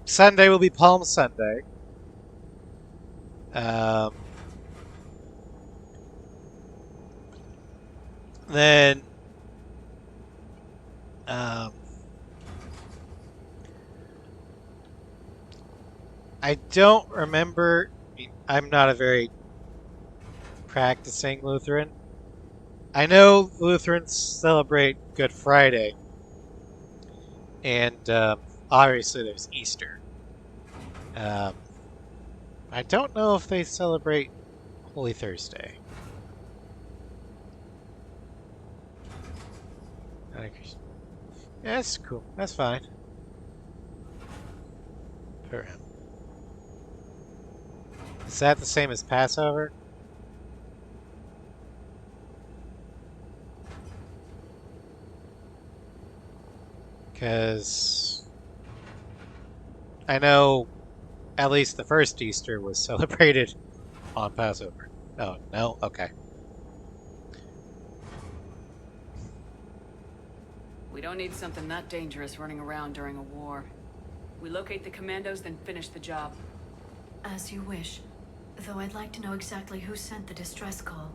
Sunday will be Palm Sunday. Then I don't remember. I mean, I'm not a very practicing Lutheran. I know Lutherans celebrate Good Friday, and obviously there's Easter. I don't know if they celebrate Holy Thursday. Yeah, that's cool. That's fine. Is that the same as Passover? Because I know at least the first Easter was celebrated on Passover. Oh, no? Okay. We don't need something that dangerous running around during a war. We locate the commandos, then finish the job. As you wish. Though I'd like to know exactly who sent the distress call.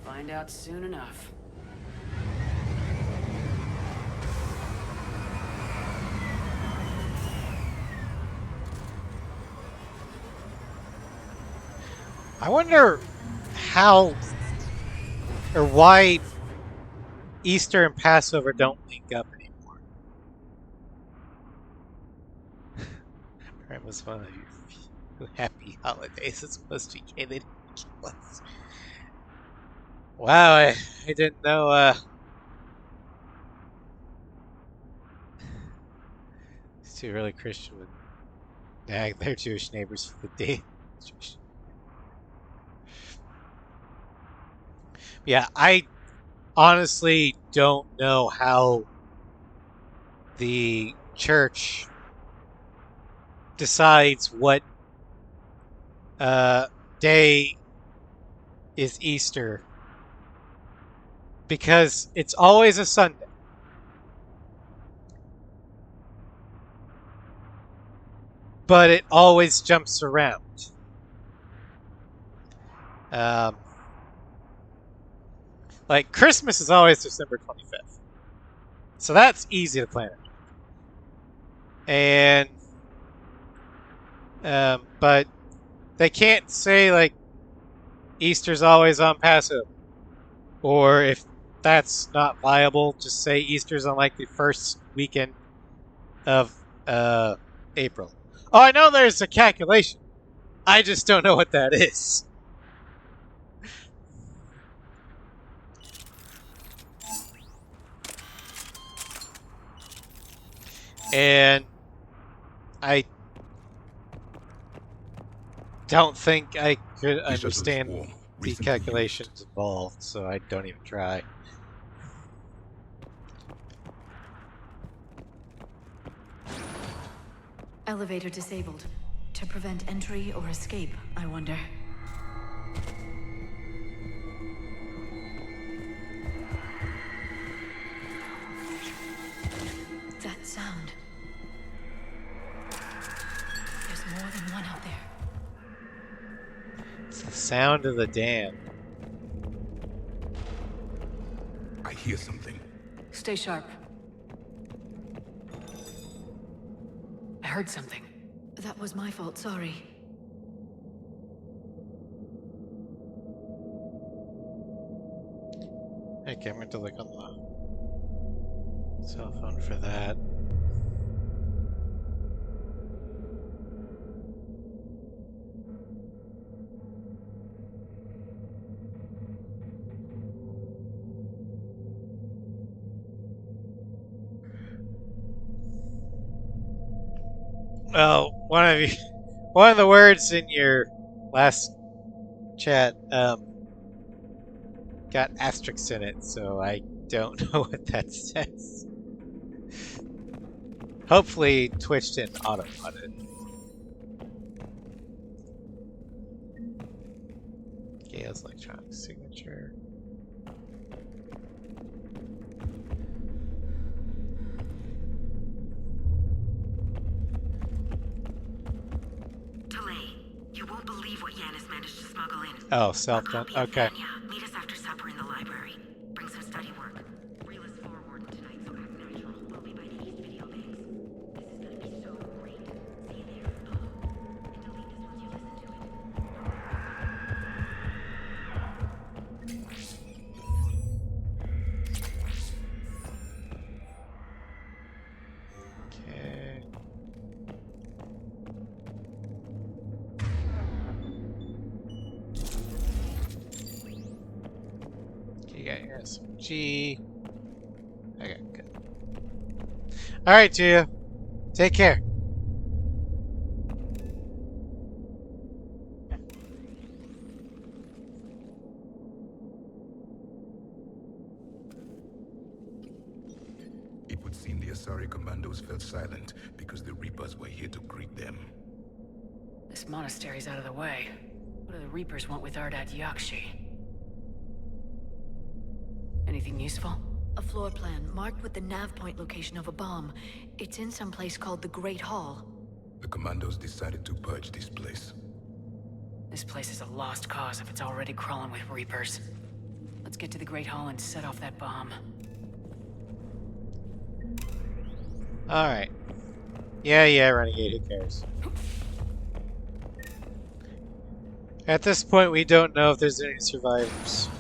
Find out soon enough. I wonder how or why Easter and Passover don't link up anymore. It was one of your happy holidays. It's sophisticated. Wow, I didn't know. These two really Christian would nag their Jewish neighbors for the day. Yeah, I honestly don't know how the church decides what day is Easter, because it's always a Sunday. But it always jumps around. Like Christmas is always December 25th. So that's easy to plan. And but they can't say like Easter's always on Passover. Or if that's not viable, just say Easter's on like the first weekend of April. Oh, I know there's a calculation. I just don't know what that is. And I don't think I could understand the calculations involved, so I don't even try. Elevator disabled. To prevent entry or escape, I wonder. That sound. There's more than one out there. It's the sound of the dam. I hear something. Stay sharp. heard something. That was my fault, sorry. Okay, I'm going to look on the cell phone for that. Well, one of the words in your last chat, got asterisks in it, so I don't know what that says. Hopefully, Twitch didn't auto-mod it. Gale's electronic signature. You won't believe what Yanis managed to smuggle in. Oh, self-gun. Okay. Meet us after supper in the library. Bring some study work. Reela's floor warden tonight, so act natural. We'll be by the East Video Banks. This is gonna be so great. See you there. Oh, and delete this once you listen to it. Okay. You got your SMG. Okay, good. Alright, Gia. Take care. It would seem the Asari commandos fell silent because the Reapers were here to greet them. This monastery's out of the way. What do the Reapers want with Ardat Yakshi? Anything useful? A floor plan marked with the nav point location of a bomb. It's in some place called the Great Hall. The commandos decided to purge this place. This place is a lost cause if it's already crawling with Reapers. Let's get to the Great Hall and set off that bomb. Alright. Yeah, Renegade, who cares? At this point, we don't know if there's any survivors.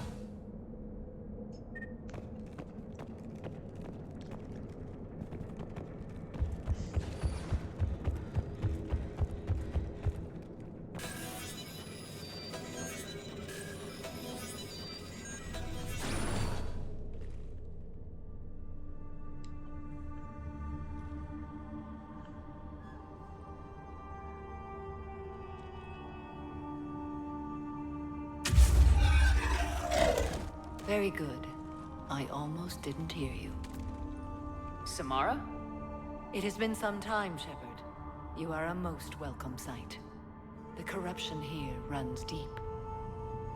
Very good. I almost didn't hear you. Samara? It has been some time, Shepard. You are a most welcome sight. The corruption here runs deep.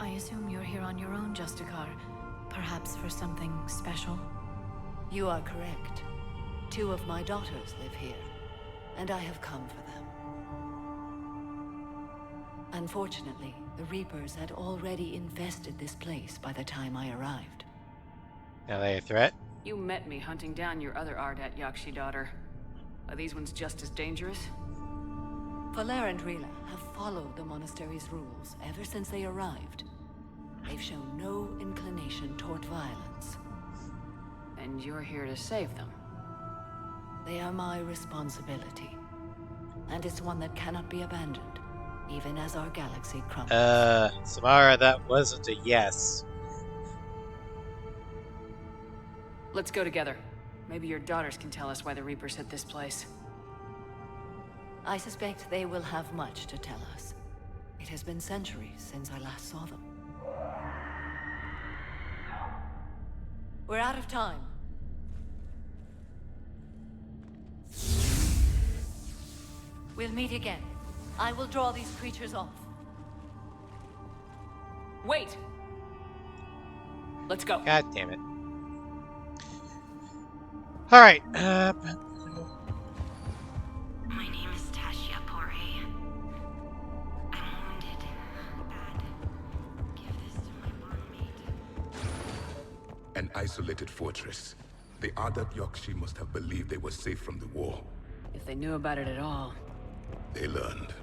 I assume you're here on your own, Justicar. Perhaps for something special? You are correct. 2 of my daughters live here, and I have come for them. Unfortunately, the Reapers had already infested this place by the time I arrived. Are they a threat? You met me hunting down your other Ardat Yakshi daughter. Are these ones just as dangerous? Valer and Reela have followed the monastery's rules ever since they arrived. They've shown no inclination toward violence. And you're here to save them? They are my responsibility. And it's one that cannot be abandoned, even as our galaxy crumbles. Samara, that wasn't a yes. Let's go together. Maybe your daughters can tell us why the Reapers hit this place. I suspect they will have much to tell us. It has been centuries since I last saw them. We're out of time. We'll meet again. I will draw these creatures off. Wait! Let's go. God damn it. Alright, My name is Tashia Pore. I'm wounded. Bad. Give this to my bondmate. An isolated fortress. The Ardat Yakshi must have believed they were safe from the war. If they knew about it at all. They learned.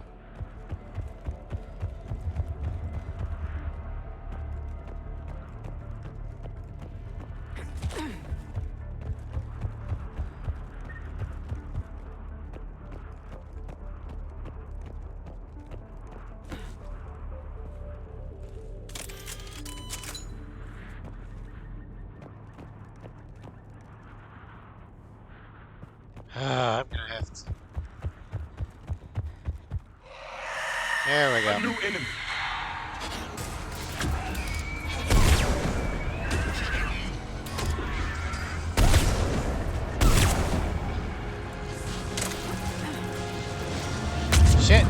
I'm gonna have to. There we go. A new enemy. Shit.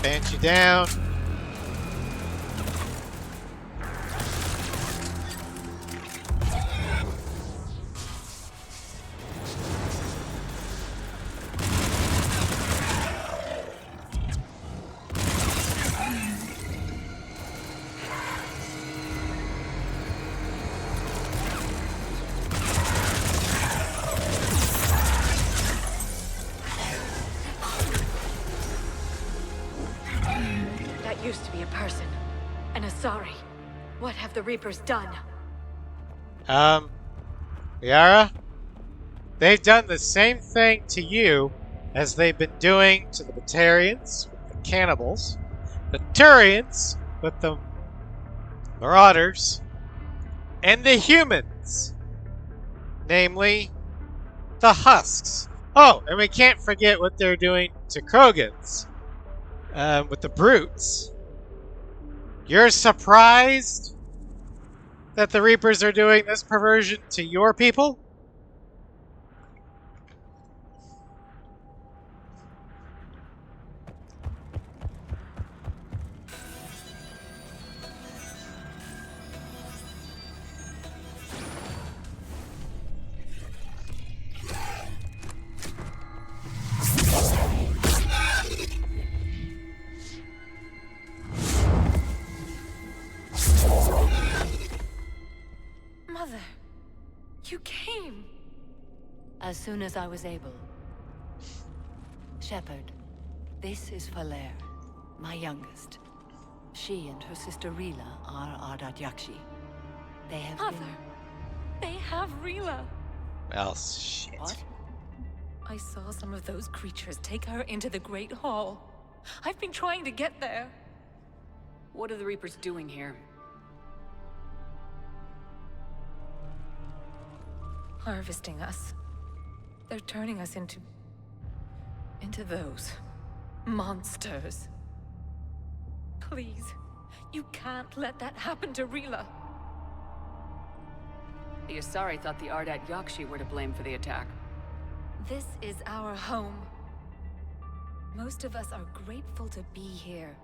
Banshee down. That used to be a person. And a sorry. What have the Reapers done? Yara? They've done the same thing to you as they've been doing to the Batarians with the cannibals, the Turians with the Marauders, and the humans. Namely, the Husks. Oh, and we can't forget what they're doing to Krogans. With the Brutes. You're surprised that the Reapers are doing this perversion to your people? Mother, you came. As soon as I was able. Shepard, this is Falere, my youngest. She and her sister Rila are Ardat Yakshi. They have Mother, been... they have Rila. Well, shit. What? I saw some of those creatures take her into the Great Hall. I've been trying to get there. What are the Reapers doing here? Harvesting us. They're turning us into those monsters. Please, you can't let that happen to Rila. The Asari thought the Ardat Yakshi were to blame for the attack. This is our home. Most of us are grateful to be here.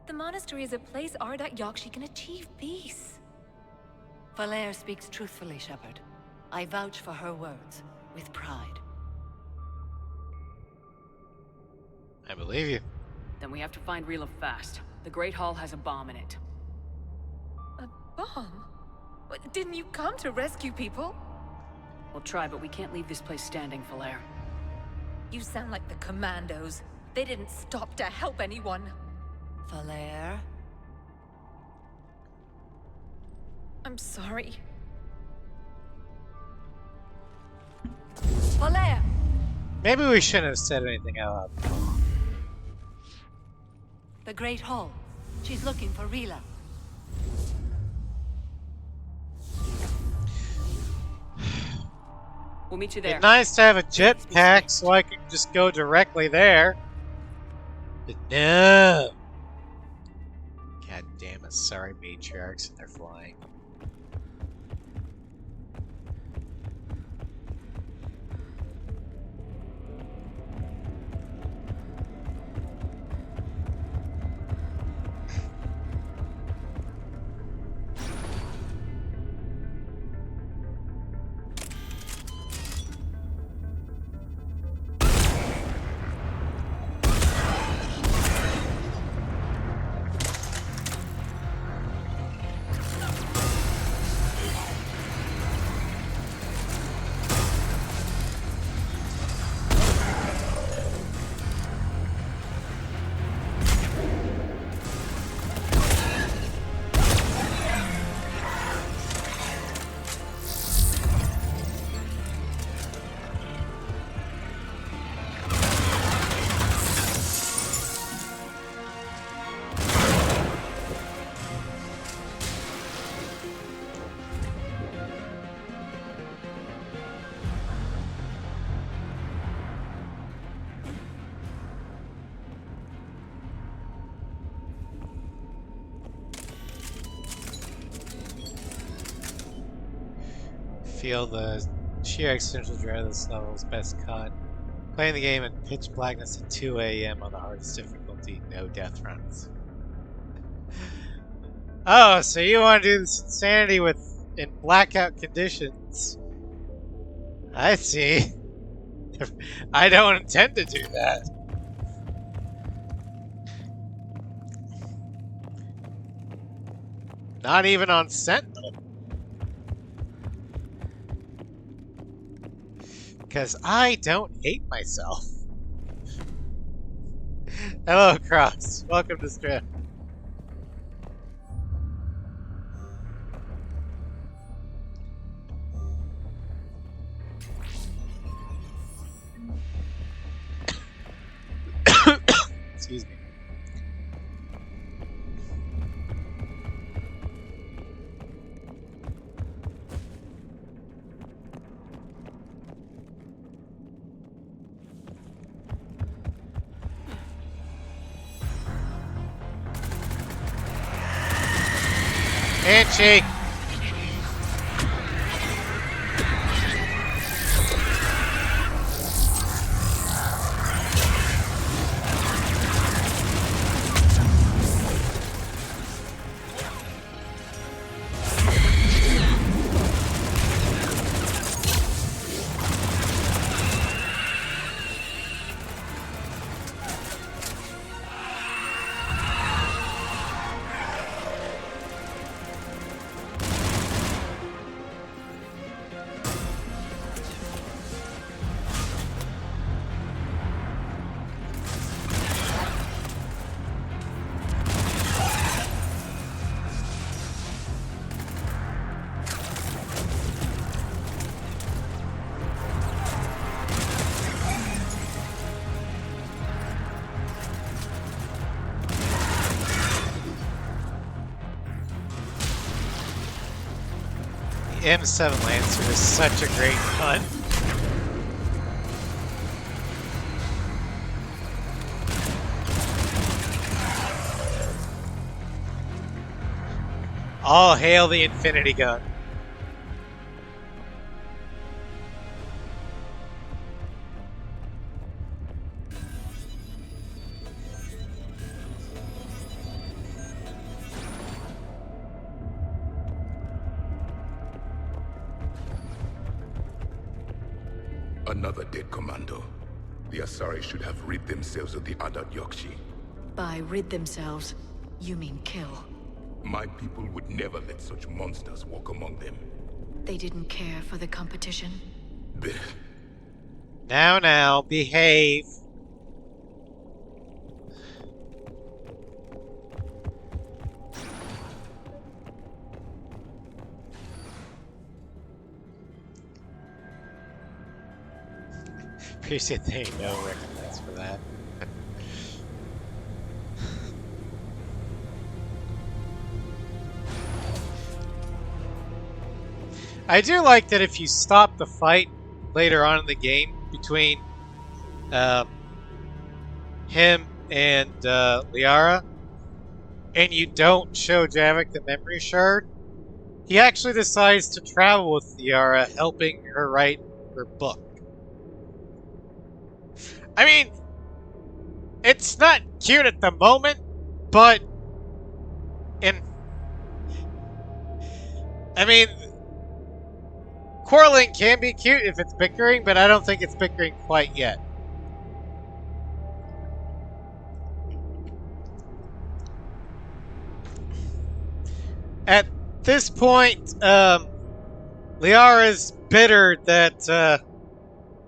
The monastery is a place Ardat Yakshi can achieve peace. Falere speaks truthfully, Shepard. I vouch for her words, with pride. I believe you. Then we have to find Rila fast. The Great Hall has a bomb in it. A bomb? What, didn't you come to rescue people? We'll try, but we can't leave this place standing, Falere. You sound like the Commandos. They didn't stop to help anyone. Falere? I'm sorry. Falere! Maybe we shouldn't have said anything out loud. The Great Hall. She's looking for Rila. We'll meet you there. It's nice to have a jetpack so I can just go directly there. But no. God damn it, sorry matriarchs and they're flying. feel the sheer existential dread of this level's best cut. Playing the game in pitch blackness at 2 a.m. on the hardest difficulty, no death runs. Oh, so you want to do this insanity in blackout conditions? I see. I don't intend to do that. Not even on Sentinel. Because I don't hate myself. Hello, Cross. Welcome to Strip. Excuse me. Handshake. M7 Lancer is such a great gun. All hail the Infinity Gun. Another dead commando. The Asari should have rid themselves of the Adat Yokshi. By rid themselves, you mean kill. My people would never let such monsters walk among them. They didn't care for the competition? Now, behave. Appreciate they ain't no recompense for that. I do like that if you stop the fight later on in the game between him and Liara, and you don't show Javik the memory shard, he actually decides to travel with Liara, helping her write her book. I mean, it's not cute at the moment, but I mean, quarreling can be cute if it's bickering, but I don't think it's bickering quite yet. At this point, Liara's bitter that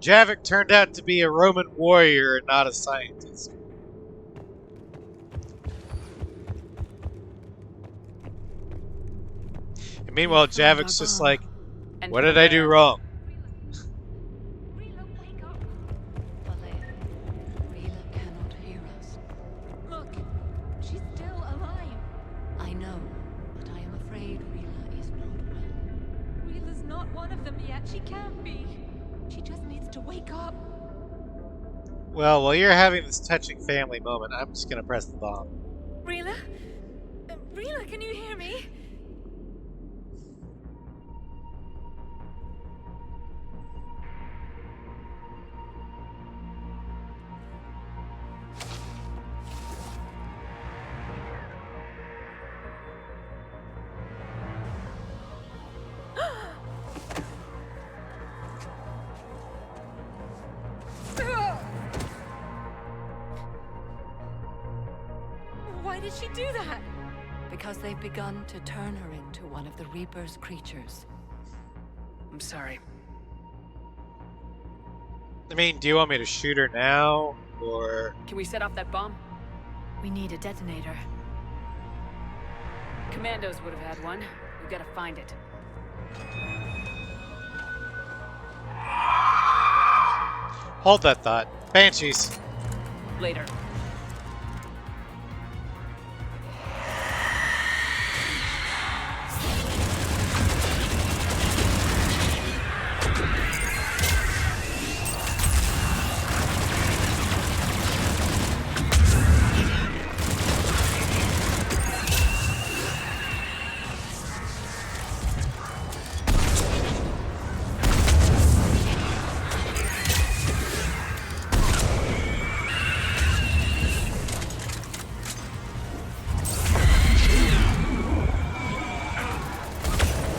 Javik turned out to be a Roman warrior and not a scientist. And meanwhile, Javik's just like, what did I do wrong? Look, she's still alive. I know, but I am afraid Rila is not well. Rila's not one of them yet. She can't be. She just needs to wake up. Well, while you're having this touching family moment, I'm just gonna press the bomb. Rila? Rila, can you hear me? did she do that? Because they've begun to turn her into one of the Reaper's creatures. I'm sorry. I mean, do you want me to shoot her now, or... Can we set off that bomb? We need a detonator. Commandos would have had one. We gotta find it. Hold that thought. Banshees. Later.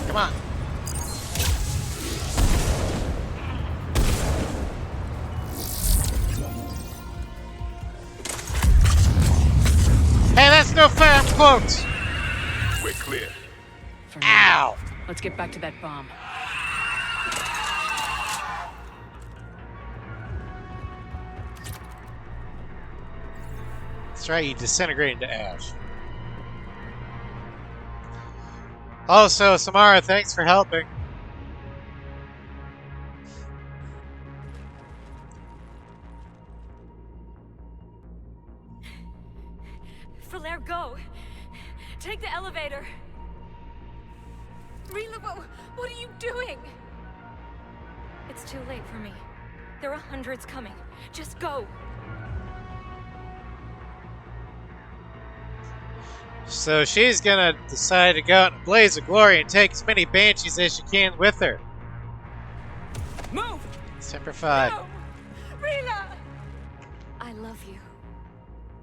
Come on. Hey, that's no fair quote! We're clear. Ow! Let's get back to that bomb. That's right, you disintegrate into ash. Also, Samara, thanks for helping. Falaire, go! Take the elevator! Rila, what are you doing? It's too late for me. There are hundreds coming. Just go! So she's gonna decide to go out in a blaze of glory and take as many banshees as she can with her. Move! Semper Fi. No! Rila! I love you.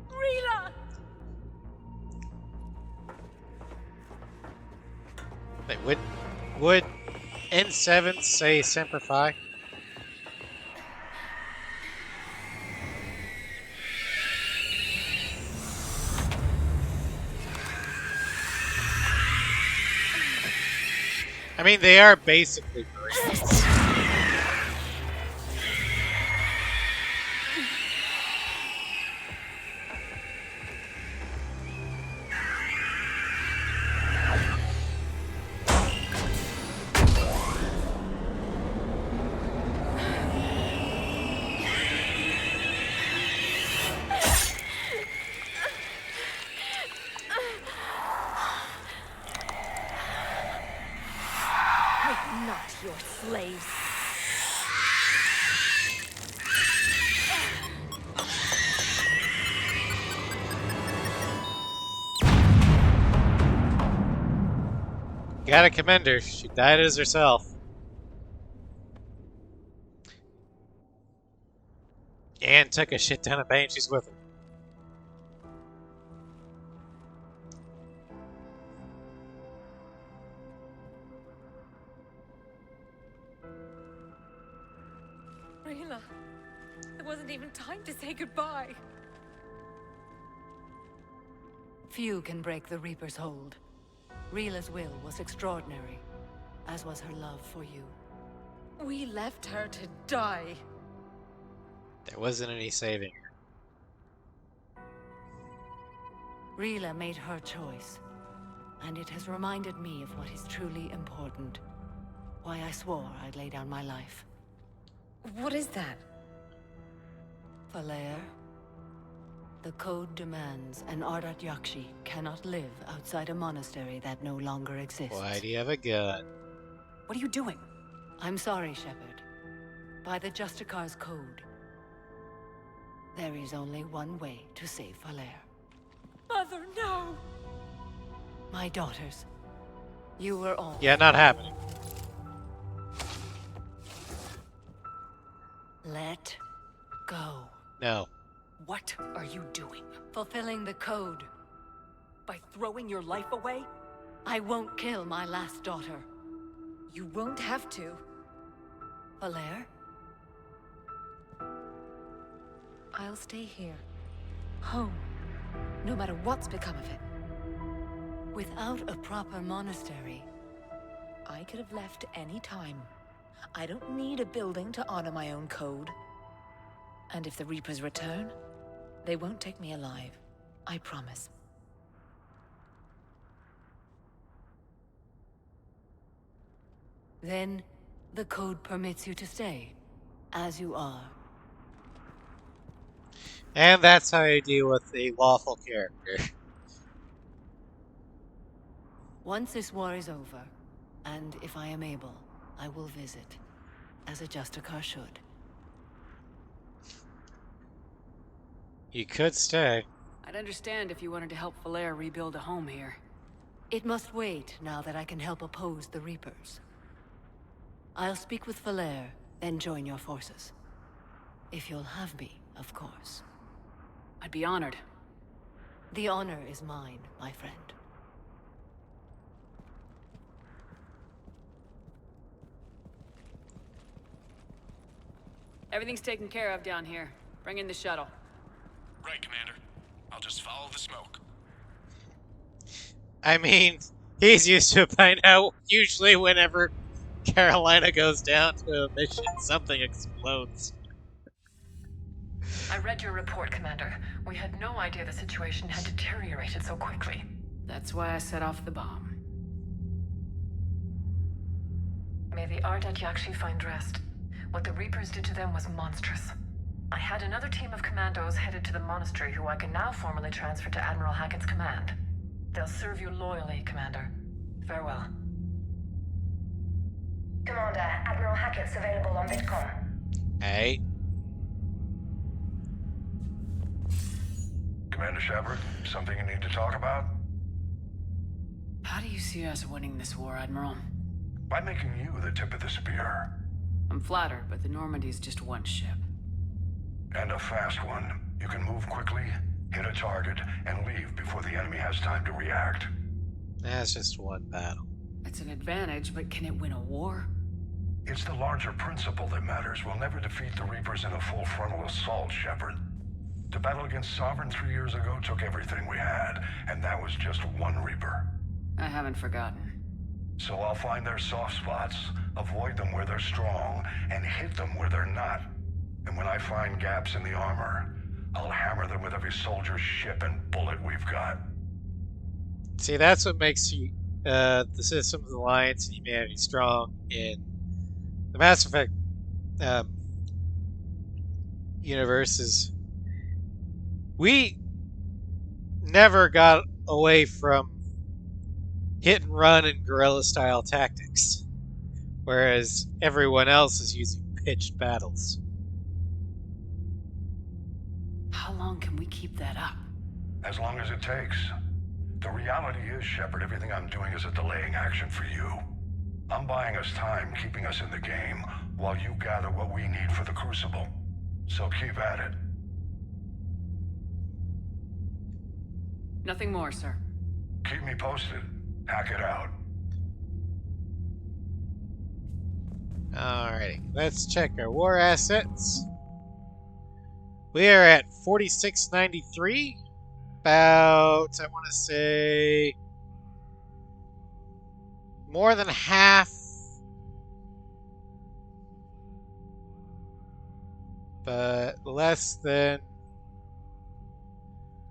Rila! Wait, would N7 say Semper Fi? I mean, they are basically Marines. We're not your slaves. Gotta commend her. She died as herself. And took a shit ton of banshees with her. Rila, there wasn't even time to say goodbye. Few can break the Reaper's hold. Rila's will was extraordinary, as was her love for you. We left her to die. There wasn't any saving her. Rila made her choice, and it has reminded me of what is truly important. Why I swore I'd lay down my life. What is that? Falaire, the code demands an Ardat Yakshi cannot live outside a monastery that no longer exists. Why do you have a gun? What are you doing? I'm sorry, Shepard. By the Justicar's code, there is only one way to save Falaire. Mother, no! My daughters, you were all... Yeah, not happening. Let go. No. What are you doing? Fulfilling the code. By throwing your life away? I won't kill my last daughter. You won't have to. Falaire? I'll stay here. Home. no matter what's become of it. Without a proper monastery, I could have left any time. I don't need a building to honor my own code. And if the Reapers return, they won't take me alive. I promise. Then, the code permits you to stay, as you are. And that's how you deal with a lawful character. Once this war is over, and if I am able, I will visit, as a Justicar should. You could stay. I'd understand if you wanted to help Valere rebuild a home here. It must wait now that I can help oppose the Reapers. I'll speak with Valere, then join your forces. If you'll have me, of course. I'd be honored. The honor is mine, my friend. Everything's taken care of down here. Bring in the shuttle. Right, Commander. I'll just follow the smoke. I mean, he's used to it by now. Usually whenever Carolina goes down to a mission, something explodes. I read your report, Commander. We had no idea the situation had deteriorated so quickly. That's why I set off the bomb. May the Ardat Yakshi find rest. What the Reapers did to them was monstrous. I had another team of commandos headed to the monastery who I can now formally transfer to Admiral Hackett's command. They'll serve you loyally, Commander. Farewell. Commander, Admiral Hackett's available on VidCom. Hey. Commander Shepard, something you need to talk about? How do you see us winning this war, Admiral? By making you the tip of the spear. I'm flattered, but the Normandy's just one ship. And a fast one. You can move quickly, hit a target, and leave before the enemy has time to react. That's just one battle. It's an advantage, but can it win a war? It's the larger principle that matters. We'll never defeat the Reapers in a full frontal assault, Shepard. The battle against Sovereign 3 years ago took everything we had, and that was just one Reaper. I haven't forgotten. So I'll find their soft spots, avoid them where they're strong, and hit them where they're not. And when I find gaps in the armor, I'll hammer them with every soldier, ship, and bullet we've got. See, that's what makes you, the Systems Alliance and humanity strong in the Mass Effect universe. Is we never got away from hit and run and guerrilla style tactics, whereas everyone else is using pitched battles. How long can we keep that up? As long as it takes. The reality is, Shepard, everything I'm doing is a delaying action for you. I'm buying us time, keeping us in the game, while you gather what we need for the Crucible. So keep at it. Nothing more, sir. Keep me posted. Hack it out. Alrighty, let's check our war assets. We are at 4693. About, I want to say, more than half, but less than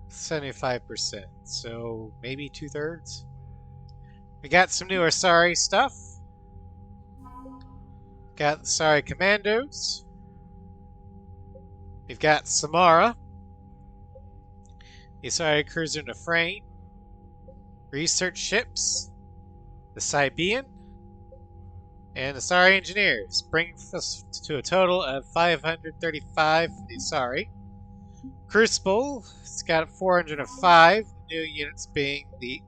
75%. So maybe 2/3. We got some new Asari stuff. Got the Asari Commandos. We've got Samara, the Asari Cruiser Nefrain, Research Ships, the Sibean, and Asari Engineers, bringing us to a total of 535 for the Asari. Crucible, it's got 405, new units being the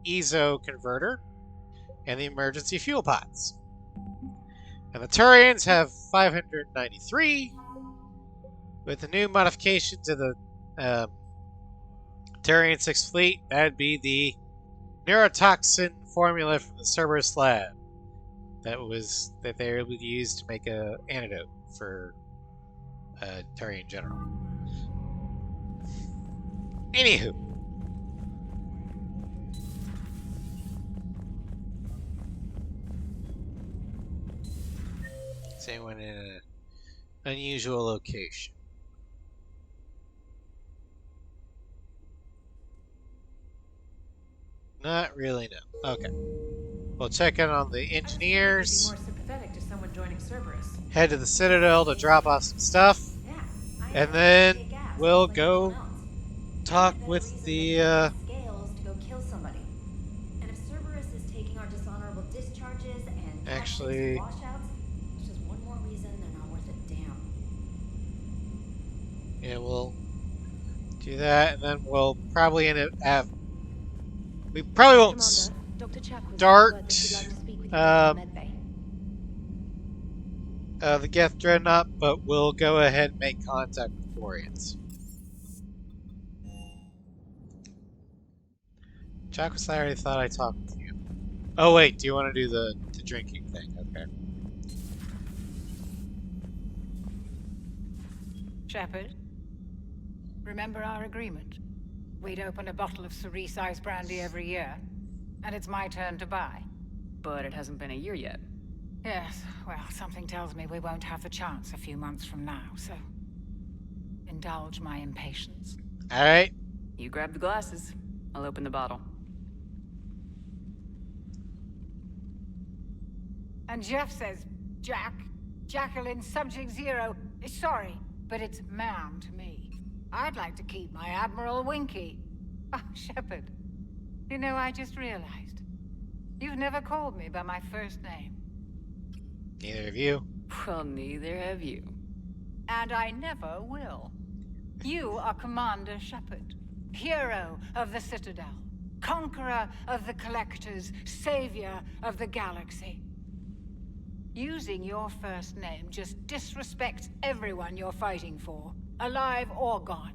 Ezo Converter and the Emergency Fuel Pods. And the Turians have 593, with the new modification to the Turian 6th Fleet. That'd be the neurotoxin formula from the Cerberus lab that they were able to use to make an antidote for Turian general. Anywho, Is anyone in an unusual location? Not really, no. Okay. We'll check in on the I figured you'd be engineers. more sympathetic to someone joining Cerberus. Head to the Citadel to drop off some stuff. Yeah, I And take then gas, we'll just like everyone go else. talk Then a with reason they can the, use scales to go kill somebody. And if Cerberus is taking our dishonorable discharges and toxins and actually, washouts, it's just one more reason they're not worth a damn. yeah, we'll do that, and then we'll probably end up we probably won't Commander, Dr. Chakwas sent start word that he'd like to speak with you down in the medbay. the Geth Dreadnought, but we'll go ahead and make contact with Boreans. Chakwas, I already thought I talked with you. Oh wait, do you want to do the drinking thing? Okay. Shepard, remember our agreement? We'd open a bottle of cerise ice brandy every year, and it's my turn to buy. But it hasn't been a year yet. Yes, well, something tells me we won't have the chance a few months from now, so indulge my impatience. All right. You grab the glasses. I'll open the bottle. And Jeff says, Jacqueline, subject 0. Sorry, but it's ma'am to me. I'd like to keep my Admiral Winky. Oh, Shepard, you know, I just realized. You've never called me by my first name. Neither of you. Well, neither have you. And I never will. You are Commander Shepard, hero of the Citadel, conqueror of the Collectors, savior of the galaxy. Using your first name just disrespects everyone you're fighting for, alive or gone.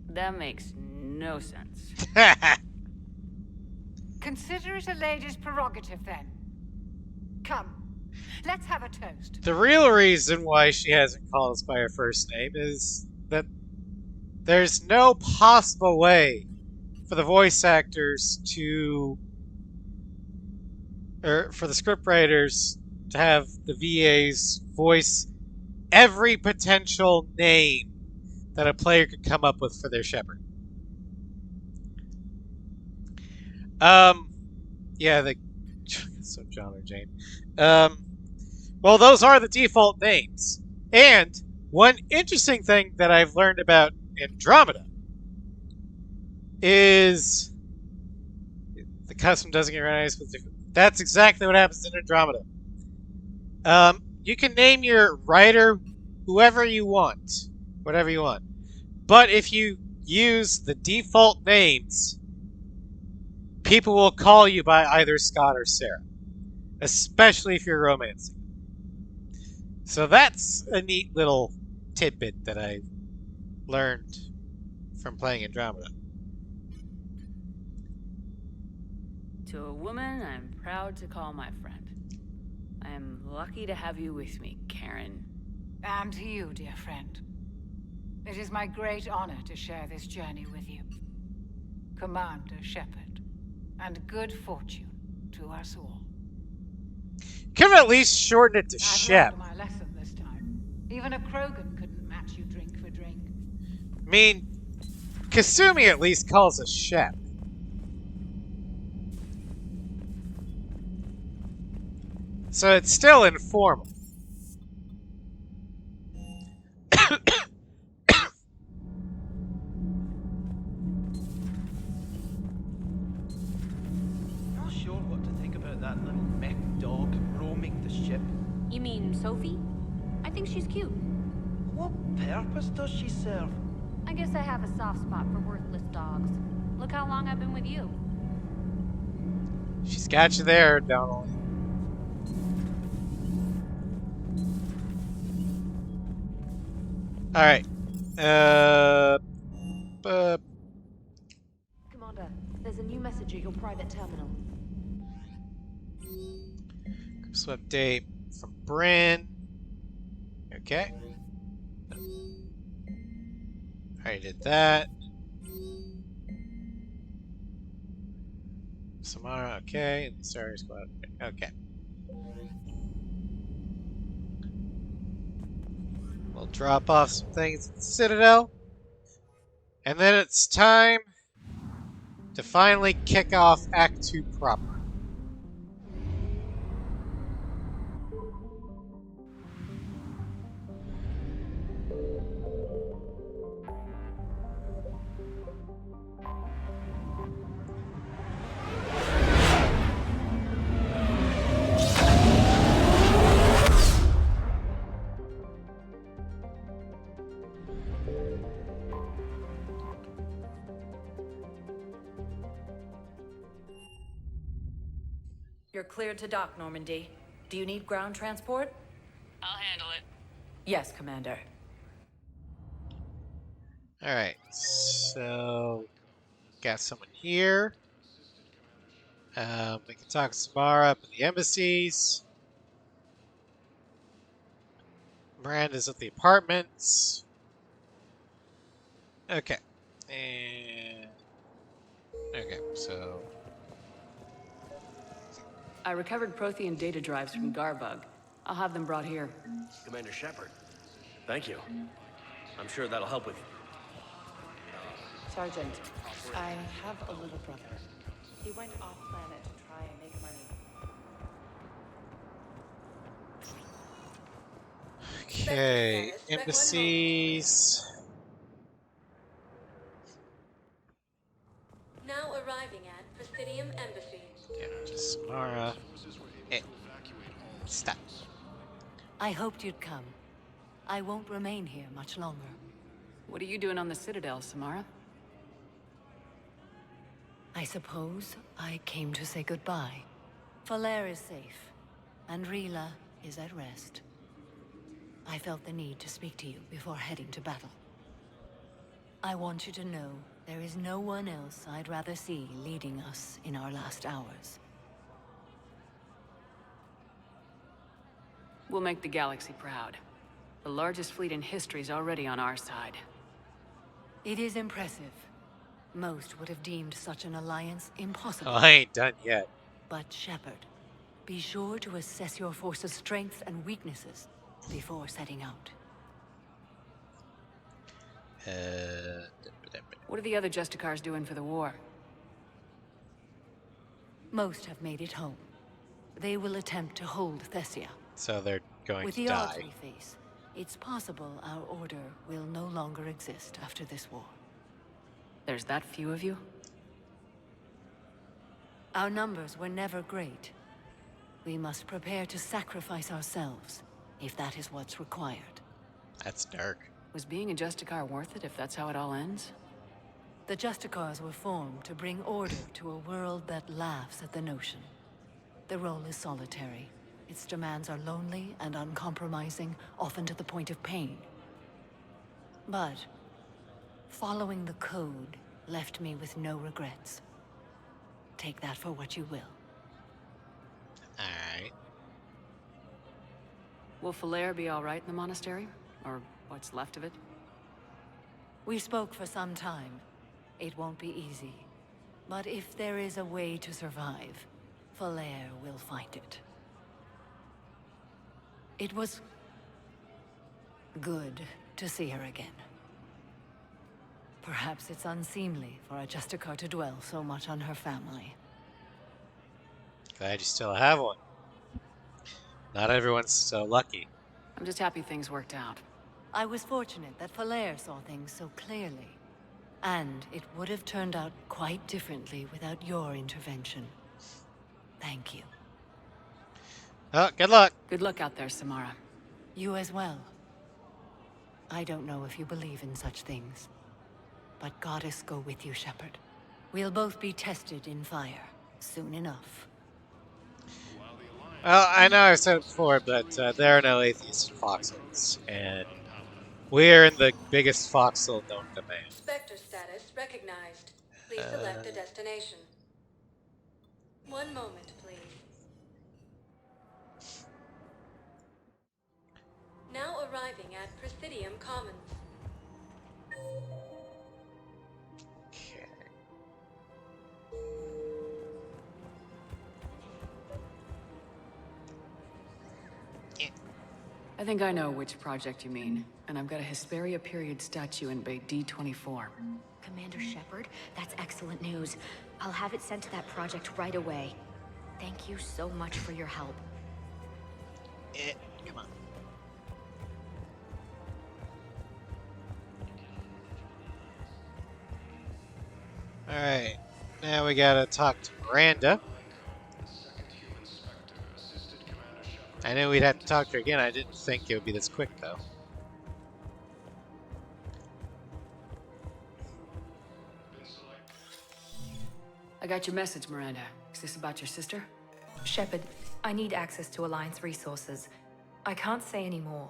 That makes no sense. Consider it a lady's prerogative, then. Come, let's have a toast. The real reason why she hasn't called us by her first name is that there's no possible way for the voice actors to, or for the scriptwriters to have the VAs voice every potential name that a player could come up with for their Shepard. Yeah, so John or Jane. Well, those are the default names. And one interesting thing that I've learned about Andromeda is the custom doesn't get recognized with different. That's exactly what happens in Andromeda. You can name your writer whoever you want, whatever you want. But if you use the default names, people will call you by either Scott or Sarah, especially if you're romancing. So that's a neat little tidbit that I learned from playing Andromeda. To a woman I'm proud to call my friend. I am lucky to have you with me, Karen. And to you, dear friend. It is my great honor to share this journey with you. Commander Shepard. And good fortune to us all. Could have at least shortened it to I've Shep. learned my lesson this time. Even a Krogan couldn't match you drink for drink. I mean, Kasumi at least calls us Shep. So it's still informal. Not sure what to think about that little mech dog roaming the ship. You mean Sophie? I think she's cute. What purpose does she serve? I guess I have a soft spot for worthless dogs. Look how long I've been with you. She's got you there, Donald. Alright. Commander, there's a new message at your private terminal. So update from Bryn. Okay. I did that. Samara, okay. And the Star Squad. Okay. We'll drop off some things at the Citadel. And then it's time to finally kick off Act 2 proper. You're cleared to dock, Normandy. Do you need ground transport? I'll handle it. Yes, Commander. Alright, so got someone here. We can talk to Samara up in the embassies. Miranda's at the apartments. Okay. And okay, so I recovered Prothean data drives from Garbug. I'll have them brought here. Commander Shepard, thank you. I'm sure that'll help with... Sergeant, I have a little brother. He went off-planet to try and make money. okay, embassies. Now arriving at Presidium Embassy. Yeah, just Samara. Hey, stop. I hoped you'd come. I won't remain here much longer. What are you doing on the Citadel, Samara? I suppose I came to say goodbye. Falair is safe, and Rila is at rest. I felt the need to speak to you before heading to battle. I want you to know there is no one else I'd rather see leading us in our last hours. We'll make the galaxy proud. The largest fleet in history is already on our side. It is impressive. Most would have deemed such an alliance impossible. Oh, I ain't done yet. But Shepard, be sure to assess your force's strengths and weaknesses before setting out. What are the other Justicars doing for the war? Most have made it home. They will attempt to hold Thessia. So they're going With to the odds die. we face, it's possible our order will no longer exist after this war. There's that few of you? Our numbers were never great. We must prepare to sacrifice ourselves, if that is what's required. That's dark. Was being a Justicar worth it if that's how it all ends? The Justicars were formed to bring order to a world that laughs at the notion. The role is solitary. Its demands are lonely and uncompromising, often to the point of pain. But following the code left me with no regrets. Take that for what you will. Alright. Will Falair be all right in the monastery? Or what's left of it? We spoke for some time. It won't be easy. But if there is a way to survive, Falair will find it. It was good to see her again. Perhaps it's unseemly for a Justicar to dwell so much on her family. Glad you still have one. Not everyone's so lucky. I'm just happy things worked out. I was fortunate that Falair saw things so clearly. And it would have turned out quite differently without your intervention. Thank you. Oh, good luck. Good luck out there, Samara. You as well. I don't know if you believe in such things. But Goddess go with you, Shepard. We'll both be tested in fire, soon enough. Well, I know I've said it before, but there are no atheists in foxholes. And we're in the biggest foxhole known to man. Spectre status recognized. Please select a destination. One moment, please. Now arriving at Presidium Commons. Okay. I think I know which project you mean, and I've got a Hesperia period statue in Bay D24. Commander Shepard, that's excellent news. I'll have it sent to that project right away. Thank you so much for your help. Come on. Alright. Now we gotta talk to Miranda. I knew we'd have to talk to her again. I didn't think it would be this quick, though. I got your message, Miranda. Is this about your sister? Shepard, I need access to Alliance resources. I can't say any more.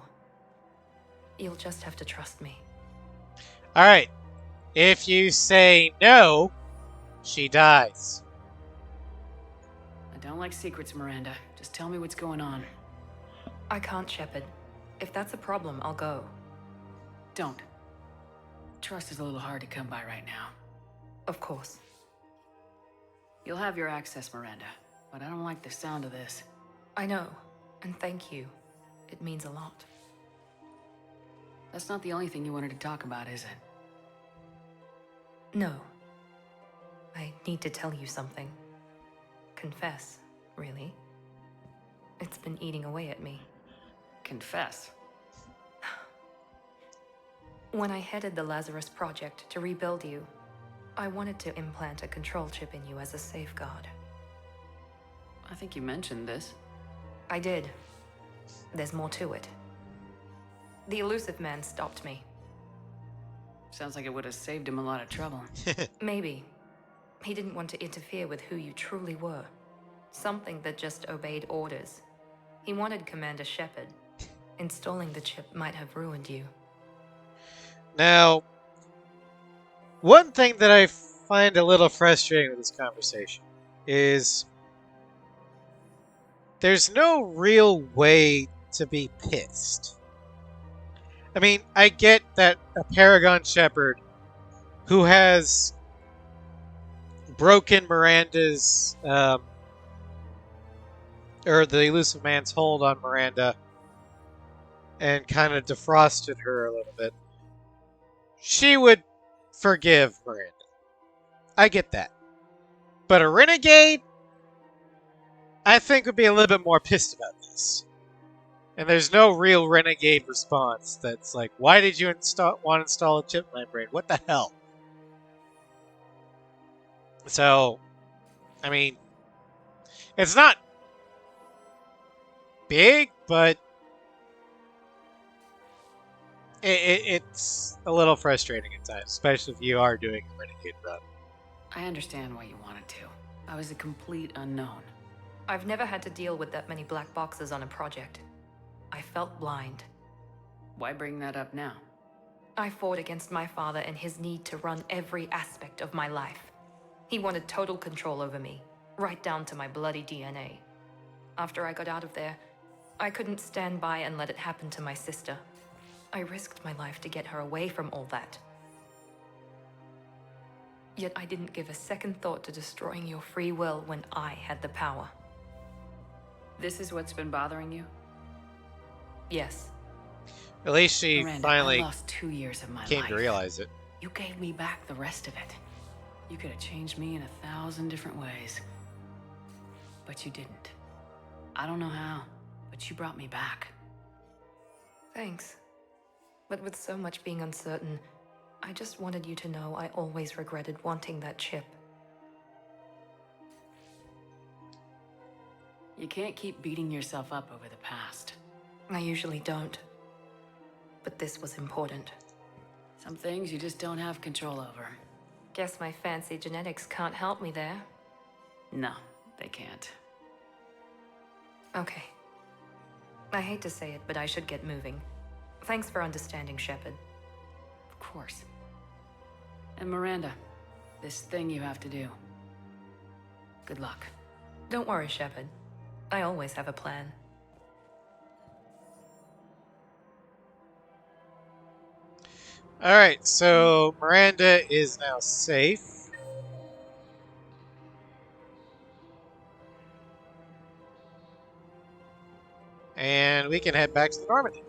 You'll just have to trust me. Alright. If you say no, she dies. I don't like secrets, Miranda. Just tell me what's going on. I can't, Shepard. If that's a problem, I'll go. Don't. Trust is a little hard to come by right now. Of course. You'll have your access, Miranda, but I don't like the sound of this. I know, and thank you. It means a lot. That's not the only thing you wanted to talk about, is it? No. I need to tell you something. Confess, really. It's been eating away at me. Confess? When I headed the Lazarus Project to rebuild you, I wanted to implant a control chip in you as a safeguard. I think you mentioned this. I did. There's more to it. The elusive man stopped me. Sounds like it would have saved him a lot of trouble. Maybe. He didn't want to interfere with who you truly were. Something that just obeyed orders. He wanted Commander Shepard. Installing the chip might have ruined you. Now, one thing that I find a little frustrating with this conversation is there's no real way to be pissed. I mean, I get that a Paragon Shepard who has broken Miranda's, or the elusive man's hold on Miranda and kind of defrosted her a little bit, she would forgive Miranda. I get that. But a renegade, I think, would be a little bit more pissed about this. And there's no real renegade response that's like, why did you want to install a chip in my brain? What the hell? So, I mean, it's not big, but it's a little frustrating at times, especially if you are doing a renegade run. I understand why you wanted to. I was a complete unknown. I've never had to deal with that many black boxes on a project. I felt blind. Why bring that up now? I fought against my father and his need to run every aspect of my life. He wanted total control over me, right down to my bloody DNA. After I got out of there, I couldn't stand by and let it happen to my sister. I risked my life to get her away from all that. Yet I didn't give a second thought to destroying your free will when I had the power. This is what's been bothering you? Yes. At least she Miranda, finally I lost 2 years of my came life. to realize it. You gave me back the rest of it. You could have changed me in 1,000 different ways. But you didn't. I don't know how, but you brought me back. Thanks. But with so much being uncertain, I just wanted you to know I always regretted wanting that chip. You can't keep beating yourself up over the past. I usually don't. But this was important. Some things you just don't have control over. Guess my fancy genetics can't help me there. No, they can't. Okay. I hate to say it, but I should get moving. Thanks for understanding, Shepard. Of course. And Miranda, this thing you have to do. Good luck. Don't worry, Shepard. I always have a plan. Alright, so Miranda is now safe. and we can head back to the Normandy.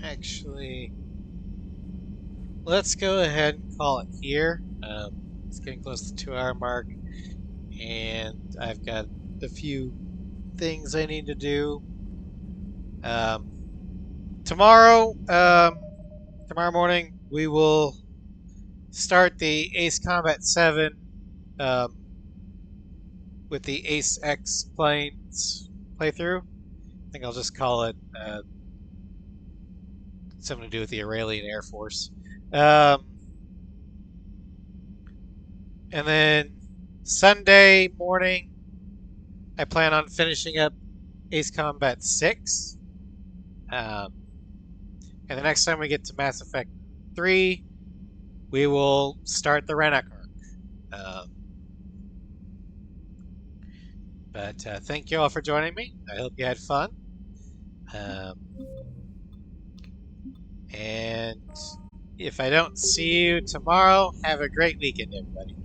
Actually, let's go ahead and call it here. It's getting close to the 2-hour mark, and I've got a few things I need to do. Tomorrow morning, we will start the Ace Combat 7 with the Ace X planes playthrough. I think I'll just call it something to do with the Aurelian Air Force. And then Sunday morning, I plan on finishing up Ace Combat 6. And the next time we get to Mass Effect 3, we will start the Renok arc. But thank you all for joining me. I hope you had fun. And if I don't see you tomorrow, have a great weekend, everybody.